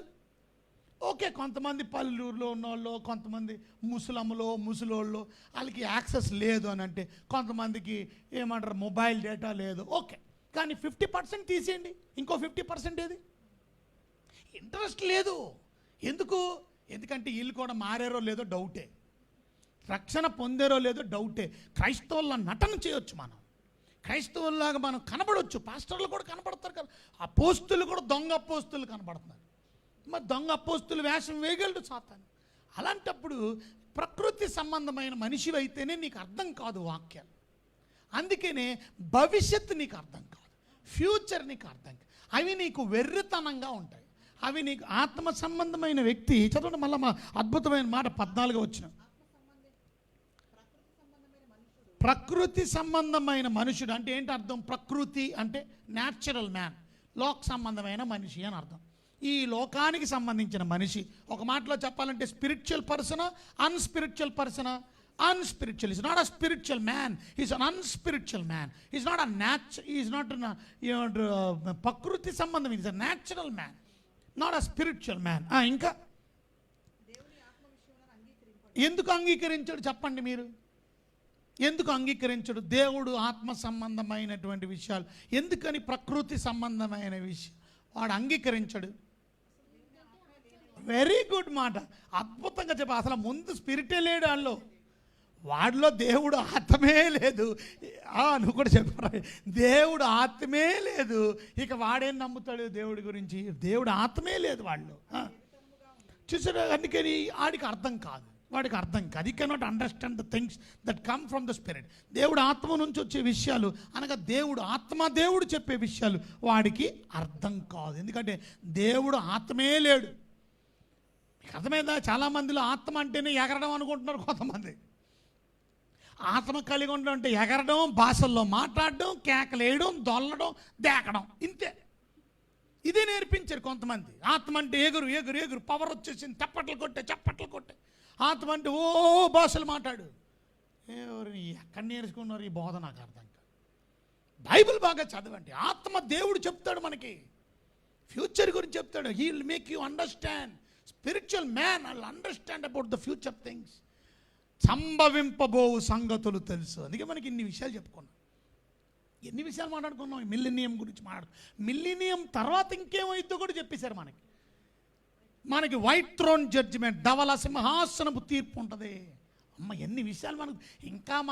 ఓకే, కొంతమంది పల్లెటూరులో ఉన్నోళ్ళు, కొంతమంది ముసలోళ్ళు వాళ్ళకి యాక్సెస్ లేదు అని అంటే, కొంతమందికి ఏమంటారు మొబైల్ డేటా లేదు, ఓకే. కానీ 50% తీసేయండి, ఇంకో 50% ఏది? ఇంట్రెస్ట్ లేదు. ఎందుకంటే వీళ్ళు కూడా మారారో లేదో డౌటే, రక్షణ పొందారో లేదో డౌటే. క్రైస్తవుల నటన చేయొచ్చు, మనం క్రైస్తవుల్లాగా మనం కనబడవచ్చు, పాస్టర్లు కూడా కనబడతారు కదా, అపోస్తులు కూడా దొంగ అపోస్తులు కనబడుతున్నారు. మరి దొంగ అపోస్తులు వేషం వేయగలడు సాతాను. అలాంటప్పుడు ప్రకృతి సంబంధమైన మనిషి అయితేనే నీకు అర్థం కాదు వాక్యాలు. అందుకనే భవిష్యత్తు నీకు అర్థం కాదు, ఫ్యూచర్ నీకు అర్థం కాదు. అవి నీకు వెర్రితనంగా ఉంటాయి. అవి నీకు ఆత్మ సంబంధమైన వ్యక్తి. చదవండి మళ్ళీ మా అద్భుతమైన మాట 14 వచ్చిన. ప్రకృతి సంబంధమైన మనుషుడు అంటే ఏంటి అర్థం? ప్రకృతి అంటే న్యాచురల్ మ్యాన్, లోక సంబంధమైన మనిషి అని అర్థం. ఈ లోకానికి సంబంధించిన మనిషి. ఒక మాటలో చెప్పాలంటే spiritual persona, unspiritual persona? Unspiritual. He's not a spiritual man. He's an unspiritual man. He's not a he's not ప్రకృతి సంబంధం. He's a natural man, not a spiritual man. ఇంకా ఎందుకు అంగీకరించాడు చెప్పండి మీరు? ఎందుకు అంగీకరించడు? దేవుడు ఆత్మ సంబంధమైనటువంటి విషయాలు ఎందుకని ప్రకృతి సంబంధమైన విషయం వాడు అంగీకరించడు? వెరీ గుడ్ మాట, అద్భుతంగా చెప్ప. అసలు ముందు స్పిరిటే లేడు వాడిలో దేవుడు ఆత్మే లేదు. నువ్వు కూడా చెప్పరా, దేవుడు ఆత్మే లేదు. ఇక వాడేం నమ్ముతాడు దేవుడి గురించి? దేవుడు ఆత్మే లేదు వాళ్ళు. చూసారా? అందుకని వాడికి అర్థం కాదు. ఈ cannot understand the things that come from the spirit. దేవుడు ఆత్మ నుంచి వచ్చే విషయాలు అనగా దేవుడు చెప్పే విషయాలు వాడికి అర్థం కాదు. ఎందుకంటే దేవుడు ఆత్మే లేడు. మీకు అర్థమైందా? చాలామందిలో ఆత్మ అంటేనే ఎగరడం అనుకుంటున్నారు కొంతమంది. ఆత్మ కలిగి ఉండడం అంటే ఎగరడం, భాషల్లో మాట్లాడడం, కేకలేయడం, దొల్లడం, దేకడం, ఇంతే. ఇదే నేర్పించారు కొంతమంది. ఆత్మ అంటే ఎగురు, పవర్ వచ్చేసింది, చప్పట్లు కొట్టే. ఆత్మ అంటే ఓ భాషలు మాట్లాడు. ఎక్కడ నేర్చుకున్నారు ఈ బోధ? నాకు అర్థం కాదు. బైబిల్ బాగా చదవండి. ఆత్మ దేవుడు చెప్తాడు మనకి, ఫ్యూచర్ గురించి చెప్తాడు. He will make you understand. Spiritual man will understand about the future things. సంభవింపబోవు సంగతులు తెలుసు. అందుకే మనకి ఇన్ని విషయాలు చెప్పుకున్నాం, ఎన్ని విషయాలు మాట్లాడుకున్నాం. మిల్లినియం గురించి మిల్లినియం తర్వాత ఇంకేమైద్దో కూడా చెప్పేశారు మనకి వైట్ థ్రోన్ జడ్జిమెంట్, ధవల సింహాసనపు తీర్పు ఉంటుంది. ఎన్ని విషయాలు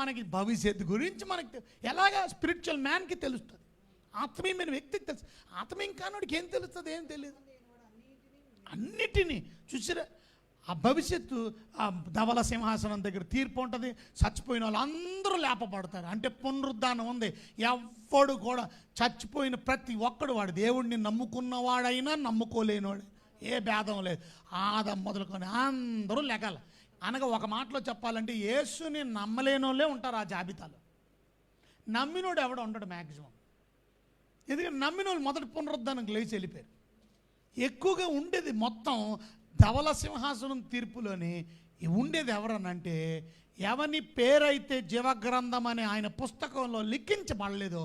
మనకి భవిష్యత్తు గురించి మనకి ఎలాగా స్పిరిచువల్ మ్యాన్కి తెలుస్తుంది, ఆత్మీయమైన వ్యక్తికి తెలుసు. ఆత్మీయం కానోడికి ఏం తెలుస్తుంది? ఏం తెలియదు. అన్నిటినీ చూసిరా, ఆ భవిష్యత్తు ఆ ధవల సింహాసనం దగ్గర తీర్పు ఉంటుంది. చచ్చిపోయిన వాళ్ళు అందరూ లేపబడతారు. అంటే పునరుద్ధానం ఉంది. ఎవ్వడు కూడా చచ్చిపోయిన ప్రతి ఒక్కడు, వాడు దేవుడిని నమ్ముకున్నవాడైనా నమ్ముకోలేనివాడు, ఏ భేదం లేదు. ఆదం మొదలుకొని అందరూ లెగాలి. అనగా ఒక మాటలో చెప్పాలంటే యేసుని నమ్మలేని వాళ్ళే ఉంటారు ఆ జాబితాలో. నమ్మినోడు ఎవడ ఉండడు మ్యాక్సిమం. ఎందుకంటే నమ్మిన వాళ్ళు మొదటి పునరుద్ధానంకి లేచి వెళ్ళిపోయారు. ఎక్కువగా ఉండేది మొత్తం ధవల సింహాసనం తీర్పులోని ఉండేది ఎవరనంటే, ఎవని పేరైతే జీవగ్రంథం అనే ఆయన పుస్తకంలో లిఖించబడలేదో,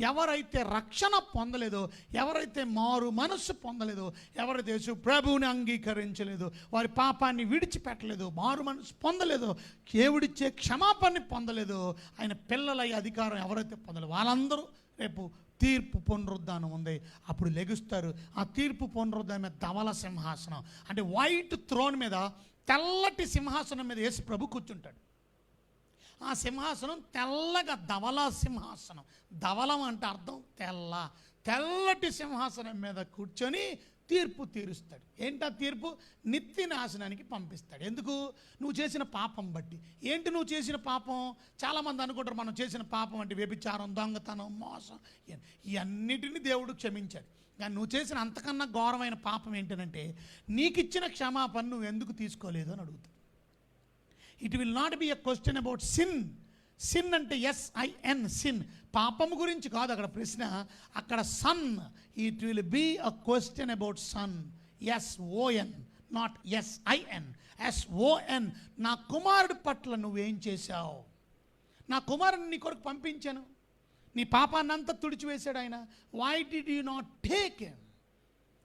ఎవరైతే రక్షణ పొందలేదో, ఎవరైతే మారు మనస్సు పొందలేదో, ఎవరైతే యేసు ప్రభువుని అంగీకరించలేదో, వారి పాపాన్ని విడిచిపెట్టలేదో, మారు మనస్సు పొందలేదో, దేవుడిచ్చే క్షమాపణని పొందలేదో, ఆయన పిల్లలయ్యే అధికారం ఎవరైతే పొందలేదో వాళ్ళందరూ రేపు తీర్పు పునరుద్ధానం ఉంది, అప్పుడు లెగుస్తారు. ఆ తీర్పు పునరుద్ధానం మీద ధవల సింహాసనం అంటే వైట్ థ్రోన్ మీద, తెల్లటి సింహాసనం మీద యేసు ప్రభు కూర్చుంటాడు. ఆ సింహాసనం తెల్లగా ధవల సింహాసనం. ధవలం అంటే అర్థం తెల్లటి సింహాసనం మీద కూర్చొని తీర్పు తీరుస్తాడు. ఏంటా తీర్పు? నిత్య నాశనానికి పంపిస్తాడు. ఎందుకు? నువ్వు చేసిన పాపం బట్టి. ఏంటి నువ్వు చేసిన పాపం? చాలామంది అనుకుంటారు మనం చేసిన పాపం అంటే వ్యభిచారం, దొంగతనం, మోసం, ఇవన్నిటిని దేవుడు క్షమించాడు. కానీ నువ్వు చేసిన అంతకన్నా ఘోరమైన పాపం ఏంటంటే, నీకు ఇచ్చిన క్షమాపణ నువ్వు ఎందుకు తీసుకోలేదు అని అడుగుతాడు. It will not be a question about sin. Sin అంటే SIN, సిన్. పాపము గురించి కాదు అక్కడ ప్రశ్న, అక్కడ son. It will be a question about son. SON, not SIN. SON, నా కుమారుడి పట్ల నువ్వేం చేశావు? నా కుమారుని నీ కొరకు పంపించాను, నీ పాపాన్ని అంతా తుడిచివేశాడు ఆయన. Why did you not take him?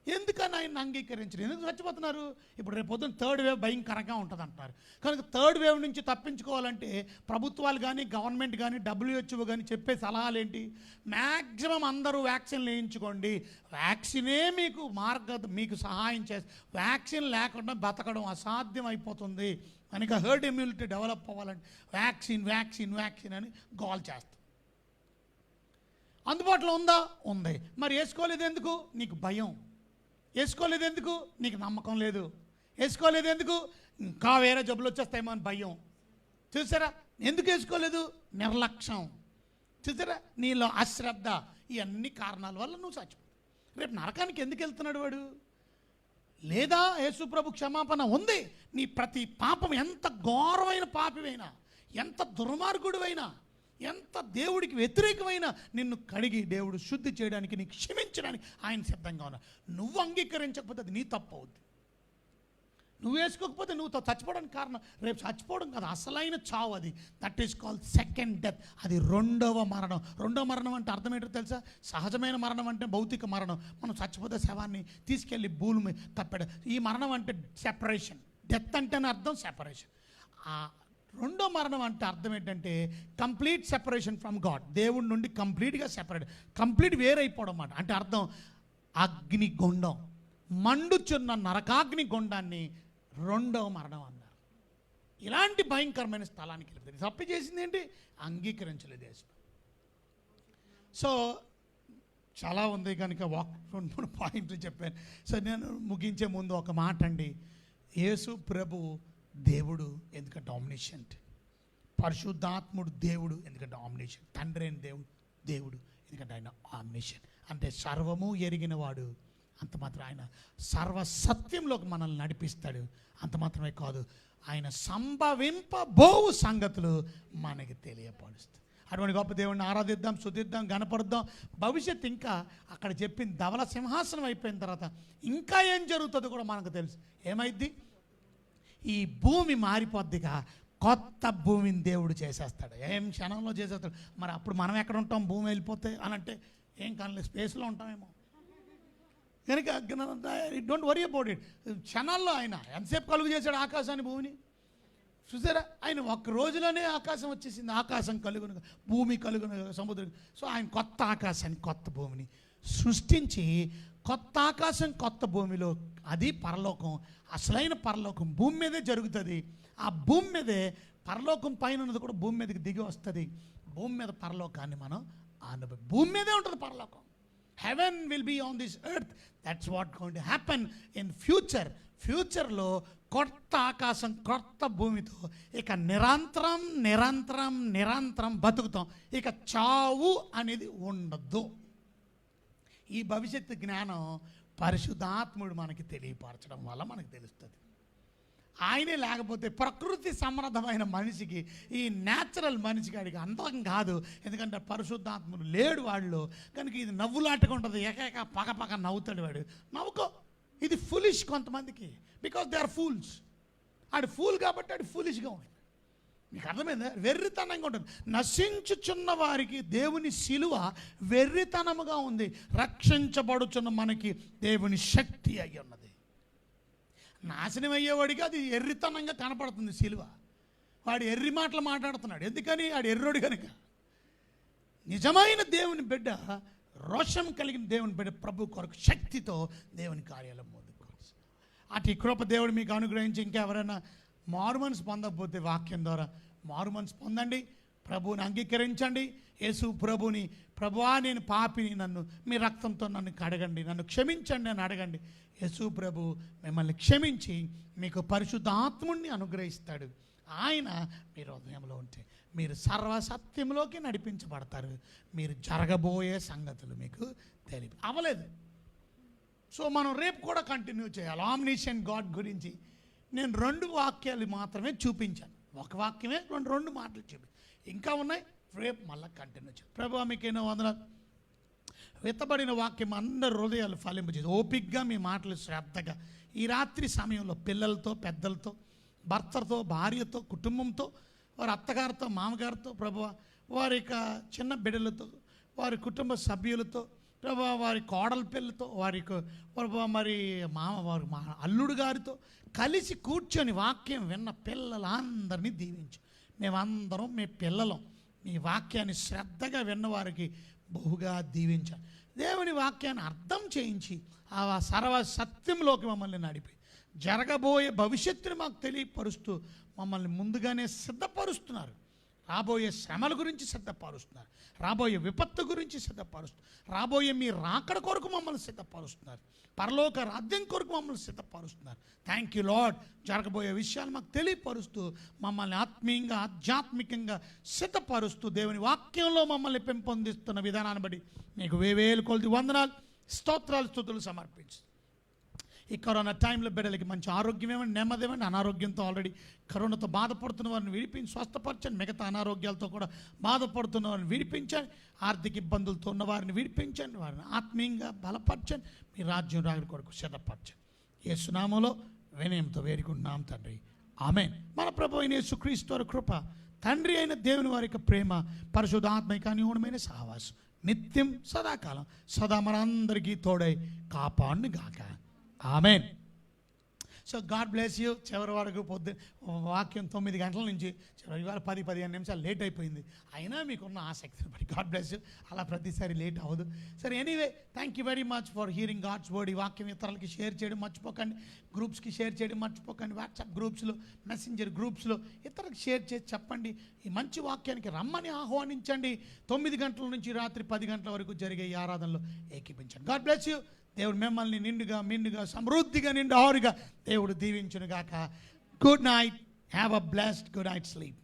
ఎందుకని ఆయన అంగీకరించరు? ఎందుకు చచ్చిపోతున్నారు? ఇప్పుడు రేపు పొద్దున్న థర్డ్ వేవ్ భయంకరంగా ఉంటుంది అంటున్నారు. కనుక థర్డ్ వేవ్ నుంచి తప్పించుకోవాలంటే ప్రభుత్వాలు కానీ గవర్నమెంట్ కానీ WHO కానీ చెప్పే సలహాలు ఏంటి? మ్యాక్సిమం అందరూ వ్యాక్సిన్లు వేయించుకోండి, వ్యాక్సినే మీకు సహాయం చేస్తుంది, వ్యాక్సిన్ లేకుండా బతకడం అసాధ్యం అయిపోతుంది. కనుక హర్డ్ ఇమ్యూనిటీ డెవలప్ అవ్వాలంటే వ్యాక్సిన్ వ్యాక్సిన్ వ్యాక్సిన్ అని గోల్ చేస్తాం. అందుబాటులో ఉందా? ఉంది. మరి వేసుకోలేదు ఎందుకు? నీకు భయం. వేసుకోలేదు ఎందుకు? నీకు నమ్మకం లేదు. వేసుకోలేదు ఎందుకు? ఇంకా వేరే జబ్బులు వచ్చేస్తాయేమో అని భయం. చూసారా? ఎందుకు వేసుకోలేదు? నిర్లక్ష్యం. చూసారా? నీలో అశ్రద్ధ. ఇవన్నీ కారణాల వల్ల నువ్వు చచ్చిపోతావు. రేపు నరకానికి ఎందుకు వెళ్తున్నాడు వాడు? లేదా యేసు ప్రభు క్షమాపణ ఉంది. నీ ప్రతి పాపం ఎంత ఘోరమైన పాపివైనా, ఎంత దుర్మార్గుడివైనా, ఎంత దేవుడికి వ్యతిరేకమైన నిన్ను కడిగి దేవుడు శుద్ధి చేయడానికి, నీకు క్షమించడానికి ఆయన సిద్ధంగా ఉన్నా. నువ్వు అంగీకరించకపోతే అది నీ తప్పు అవుద్ది. నువ్వు వేసుకోకపోతే నువ్వు చచ్చిపోవడానికి కారణం. రేపు చచ్చిపోవడం కాదు, అసలైన చావు అది. That is called second death. అది రెండవ మరణం. రెండవ మరణం అంటే అర్థం ఏంటో తెలుసా? సహజమైన మరణం అంటే భౌతిక మరణం. మనం చచ్చిపోతే శవాన్ని తీసుకెళ్ళి భూమి కప్పాడు. ఈ మరణం అంటే సెపరేషన్. డెత్ అంటేనే అర్థం సెపరేషన్. ఆ రెండో మరణం అంటే అర్థం ఏంటంటే కంప్లీట్ సెపరేషన్ ఫ్రమ్ గాడ్. దేవుడి నుండి కంప్లీట్గా సెపరేట్, కంప్లీట్ వేరైపోవడం అన్నమాట. అంటే అర్థం అగ్నిగుండం, మండుచున్న నరకాగ్ని గుండాన్ని రెండవ మరణం అన్నారు. ఇలాంటి భయంకరమైన స్థలానికి వెళ్తుంది. తప్పు చేసింది ఏంటి? అంగీకరించలేదు యేసు. సో చాలా ఉంది కనుక రెండు మూడు పాయింట్లు చెప్పాను. సో నేను ముగించే ముందు ఒక మాట అండి. యేసు ప్రభు దేవుడు ఎందుకంటే ఆమ్నిషెంట్. పరిశుద్ధాత్ముడు దేవుడు ఎందుకంటే ఆమ్నిషెంట్. తండ్రి అయిన దేవుడు ఎందుకంటే ఆయన ఆమ్నిషెంట్. అంటే సర్వము ఎరిగిన వాడు. అంత మాత్రం ఆయన సర్వసత్యంలోకి మనల్ని నడిపిస్తాడు. అంత మాత్రమే కాదు, ఆయన సంభవింపబోవు సంగతులు మనకి తెలియపరుస్తాడు. అటువంటి గొప్ప దేవుడిని ఆరాధిద్దాం, స్తుతిద్దాం, గణపరుద్దాం. భవిష్యత్తు ఇంకా అక్కడ చెప్పింది ధవల సింహాసనం అయిపోయిన తర్వాత ఇంకా ఏం జరుగుతుందో కూడా మనకు తెలుసు. ఏమైద్ది? ఈ భూమి మారిపోద్దిగా కొత్త భూమిని దేవుడు చేసేస్తాడు. ఏం క్షణంలో చేసేస్తాడు. మరి అప్పుడు మనం ఎక్కడ ఉంటాం? భూమి వెళ్ళిపోతే అని అంటే ఏం కానీ స్పేస్లో ఉంటామేమో. కనుక డోంట్ వరీ అబౌట్ ఇట్. క్షణాల్లో ఆయన ఎంతసేపు కలుగు చేశాడు ఆకాశాన్ని, భూమిని? చూసారా? ఆయన ఒక్క రోజులోనే ఆకాశం వచ్చేసింది. ఆకాశం కలుగును, భూమి కలుగును, సముద్రం. సో ఆయన కొత్త ఆకాశాన్ని, కొత్త భూమిని సృష్టించి, కొత్త ఆకాశం కొత్త భూమిలో, అది పరలోకం. అసలైన పరలోకం భూమి మీదే జరుగుతుంది. ఆ భూమి మీదే పరలోకం పైన ఉన్నది కూడా భూమి మీదకి దిగి వస్తుంది. భూమి మీద పరలోకాన్ని మనం అనుభవం. భూమి మీదే ఉంటుంది పరలోకం. Heaven will be on this earth. That's what going to happen in future. ఫ్యూచర్లో కొత్త ఆకాశం కొత్త భూమితో ఇక నిరంతరం నిరంతరం నిరంతరం బతుకుతాం. ఇక చావు అనేది ఉండదు. ఈ భవిష్యత్తు జ్ఞానం పరిశుద్ధాత్ముడు మనకి తెలియపరచడం వల్ల మనకు తెలుస్తుంది. ఆయనే లేకపోతే ప్రకృతి సమర్థమైన మనిషికి, ఈ న్యాచురల్ మనిషికి అడిగి అందం కాదు. ఎందుకంటే పరిశుద్ధాత్ముడు లేడు వాళ్ళు. కనుక ఇది నవ్వులాటగా ఉంటుంది. ఏకైక పగ నవ్వుతాడు వాడు. నవ్వుకో. ఇది ఫులిష్ కొంతమందికి, బికాస్ దే ఆర్ ఫూల్స్. ఆడు ఫూల్ కాబట్టి ఆడు ఫూలిష్గా ఉంటుంది. మీకు అర్థమైందా? వెర్రితనంగా ఉంటుంది. నశించుచున్న వారికి దేవుని శిలువ వెర్రితనముగా ఉంది. రక్షించబడుచున్న మనకి దేవుని శక్తి అయి ఉన్నది. నాశనం అయ్యేవాడికి అది ఎర్రితనంగా కనపడుతుంది శిలువ. వాడు ఎర్రి మాటలు మాట్లాడుతున్నాడు. ఎందుకని? వాడు ఎర్రోడు కనుక. నిజమైన దేవుని బిడ్డ, రోషం కలిగిన దేవుని బిడ్డ ప్రభు కొరకు శక్తితో దేవుని కార్యాలయం ముందుకు. అటు కృప దేవుడు మీకు అనుగ్రహించి, ఇంకెవరైనా మారుమనసు పొందకపోతే వాక్యం ద్వారా మారుమనసు పొందండి. ప్రభువుని అంగీకరించండి. యేసు ప్రభుని, ప్రభువా నేను పాపిని, నన్ను మీ రక్తంతో నన్ను కడగండి, నన్ను క్షమించండి అని అడగండి. యేసు ప్రభు మిమ్మల్ని క్షమించి మీకు పరిశుద్ధాత్ముడిని అనుగ్రహిస్తాడు. ఆయన మీ హృదయంలో ఉంటే మీరు సర్వసత్యంలోకి నడిపించబడతారు. మీరు జరగబోయే సంగతులు మీకు తెలియదు అవ్వలేదు. సో మనం రేపు కూడా కంటిన్యూ చేయాలి ఆమ్నిషియన్ గాడ్ గురించి. నేను 2 వాక్యాలు మాత్రమే చూపించాను. ఒక వాక్యమే రెండు మాటలు చూపి, ఇంకా ఉన్నాయి. రేపు మళ్ళీ కంటిన్యూ చేయాలి. ప్రభువా మీకేనో వందనాలు. విత్తబడిన వాక్యం అందరి హృదయాలు ఫలింపజేసి ఓపికగా మీ మాటలు శ్రద్ధగా ఈ రాత్రి సమయంలో పిల్లలతో, పెద్దలతో, భర్తతో, భార్యతో, కుటుంబంతో, వారి అత్తగారితో, మామగారితో, ప్రభువా వారి యొక్క చిన్న బిడ్డలతో, వారి కుటుంబ సభ్యులతో, ప్రభా వారి కోడల పిల్లతో వారికి ప్రభా మరి వారి మా అల్లుడు గారితో కలిసి కూర్చొని వాక్యం విన్న పిల్లలందరినీ దీవించు. మేమందరం మీ పిల్లలం, మీ వాక్యాన్ని శ్రద్ధగా విన్నవారికి బహుగా దీవించాలి. దేవుని వాక్యాన్ని అర్థం చేయించి ఆ సర్వ సత్యంలోకి మమ్మల్ని నడిపి జరగబోయే భవిష్యత్తుని మాకు తెలియపరుస్తూ మమ్మల్ని ముందుగానే సిద్ధపరుస్తున్నారు. రాబోయే శ్రమల గురించి సిద్ధపరుస్తున్నారు, రాబోయే విపత్తు గురించి సిద్ధపరుస్తున్నారు, రాబోయే మీ రాకడ కొరకు మమ్మల్ని సిద్ధపరుస్తున్నారు, పరలోక రాజ్యం కొరకు మమ్మల్ని సిద్ధపరుస్తున్నారు. Thank you lord. జరగబోయే విషయాలు మాకు తెలియపరుస్తూ మమ్మల్ని ఆత్మీయంగా ఆధ్యాత్మికంగా సిద్ధపరుస్తూ దేవుని వాక్యంలో మమ్మల్ని పెంపొందిస్తున్న విధానాన్ని బట్టి మీకు వేవేలు కొలది వందనాలు, స్తోత్రాలు, స్తుతులు సమర్పించు. ఈ కరోనా టైంలో బిడ్డలకి మంచి ఆరోగ్యం ఇవ్వండి, నెమ్మది ఇవ్వండి. అనారోగ్యంతో ఆల్రెడీ కరోనాతో బాధపడుతున్న వారిని విడిపించి స్వస్థపరచండి. మిగతా అనారోగ్యాలతో కూడా బాధపడుతున్న వారిని విడిపించండి. ఆర్థిక ఇబ్బందులతో ఉన్న వారిని విడిపించండి, వారిని ఆత్మీయంగా బలపరచండి. మీ రాజ్యం రాగడి కొరకు సిద్ధపరచండి. యేసు నామములో వినయంతో వేడుకుంటున్నాం తండ్రి, ఆమేన్. మన ప్రభు అయిన యేసుక్రీస్తు వారి కృప, తండ్రి అయిన దేవుని వారి యొక్క ప్రేమ, పరిశుద్ధాత్మిక అన్యోన్యమైన సహవాసం నిత్యం సదాకాలం సదా మనందరికీ తోడై కాపాడును గాక. ఆమేన్. So God bless you. చివరి వరకు వాక్యం 9 గంటల నుంచి ఇవాళ 10-15 నిమిషాలు లేట్ అయిపోయింది. అయినా మీకున్న ఆసక్తిని బట్టి గాడ్ బ్లెస్ యూ. అలా ప్రతిసారి లేట్ అవ్వదు. సరే, anyway thank you very much for hearing God's word. ఈ వాక్యం ఇతరులకి షేర్ చేయడం మర్చిపోకండి, గ్రూప్స్కి షేర్ చేయడం మర్చిపోకండి. వాట్సాప్ గ్రూప్స్లో, మెసెంజర్ గ్రూప్స్లో ఇతరులకు షేర్ చేసి చెప్పండి. ఈ మంచి వాక్యానికి రమ్మని ఆహ్వానించండి. 9 గంటల నుంచి రాత్రి 10 గంటల వరకు జరిగే ఈ ఆరాధనలో ఏకీపించండి. God bless you. దేవుడు మిమ్మల్ని నిండుగా సమృద్ధిగా నిండు ఆరుగా దేవుడు దీవించును గాక. Good night. Have a blessed good night sleep.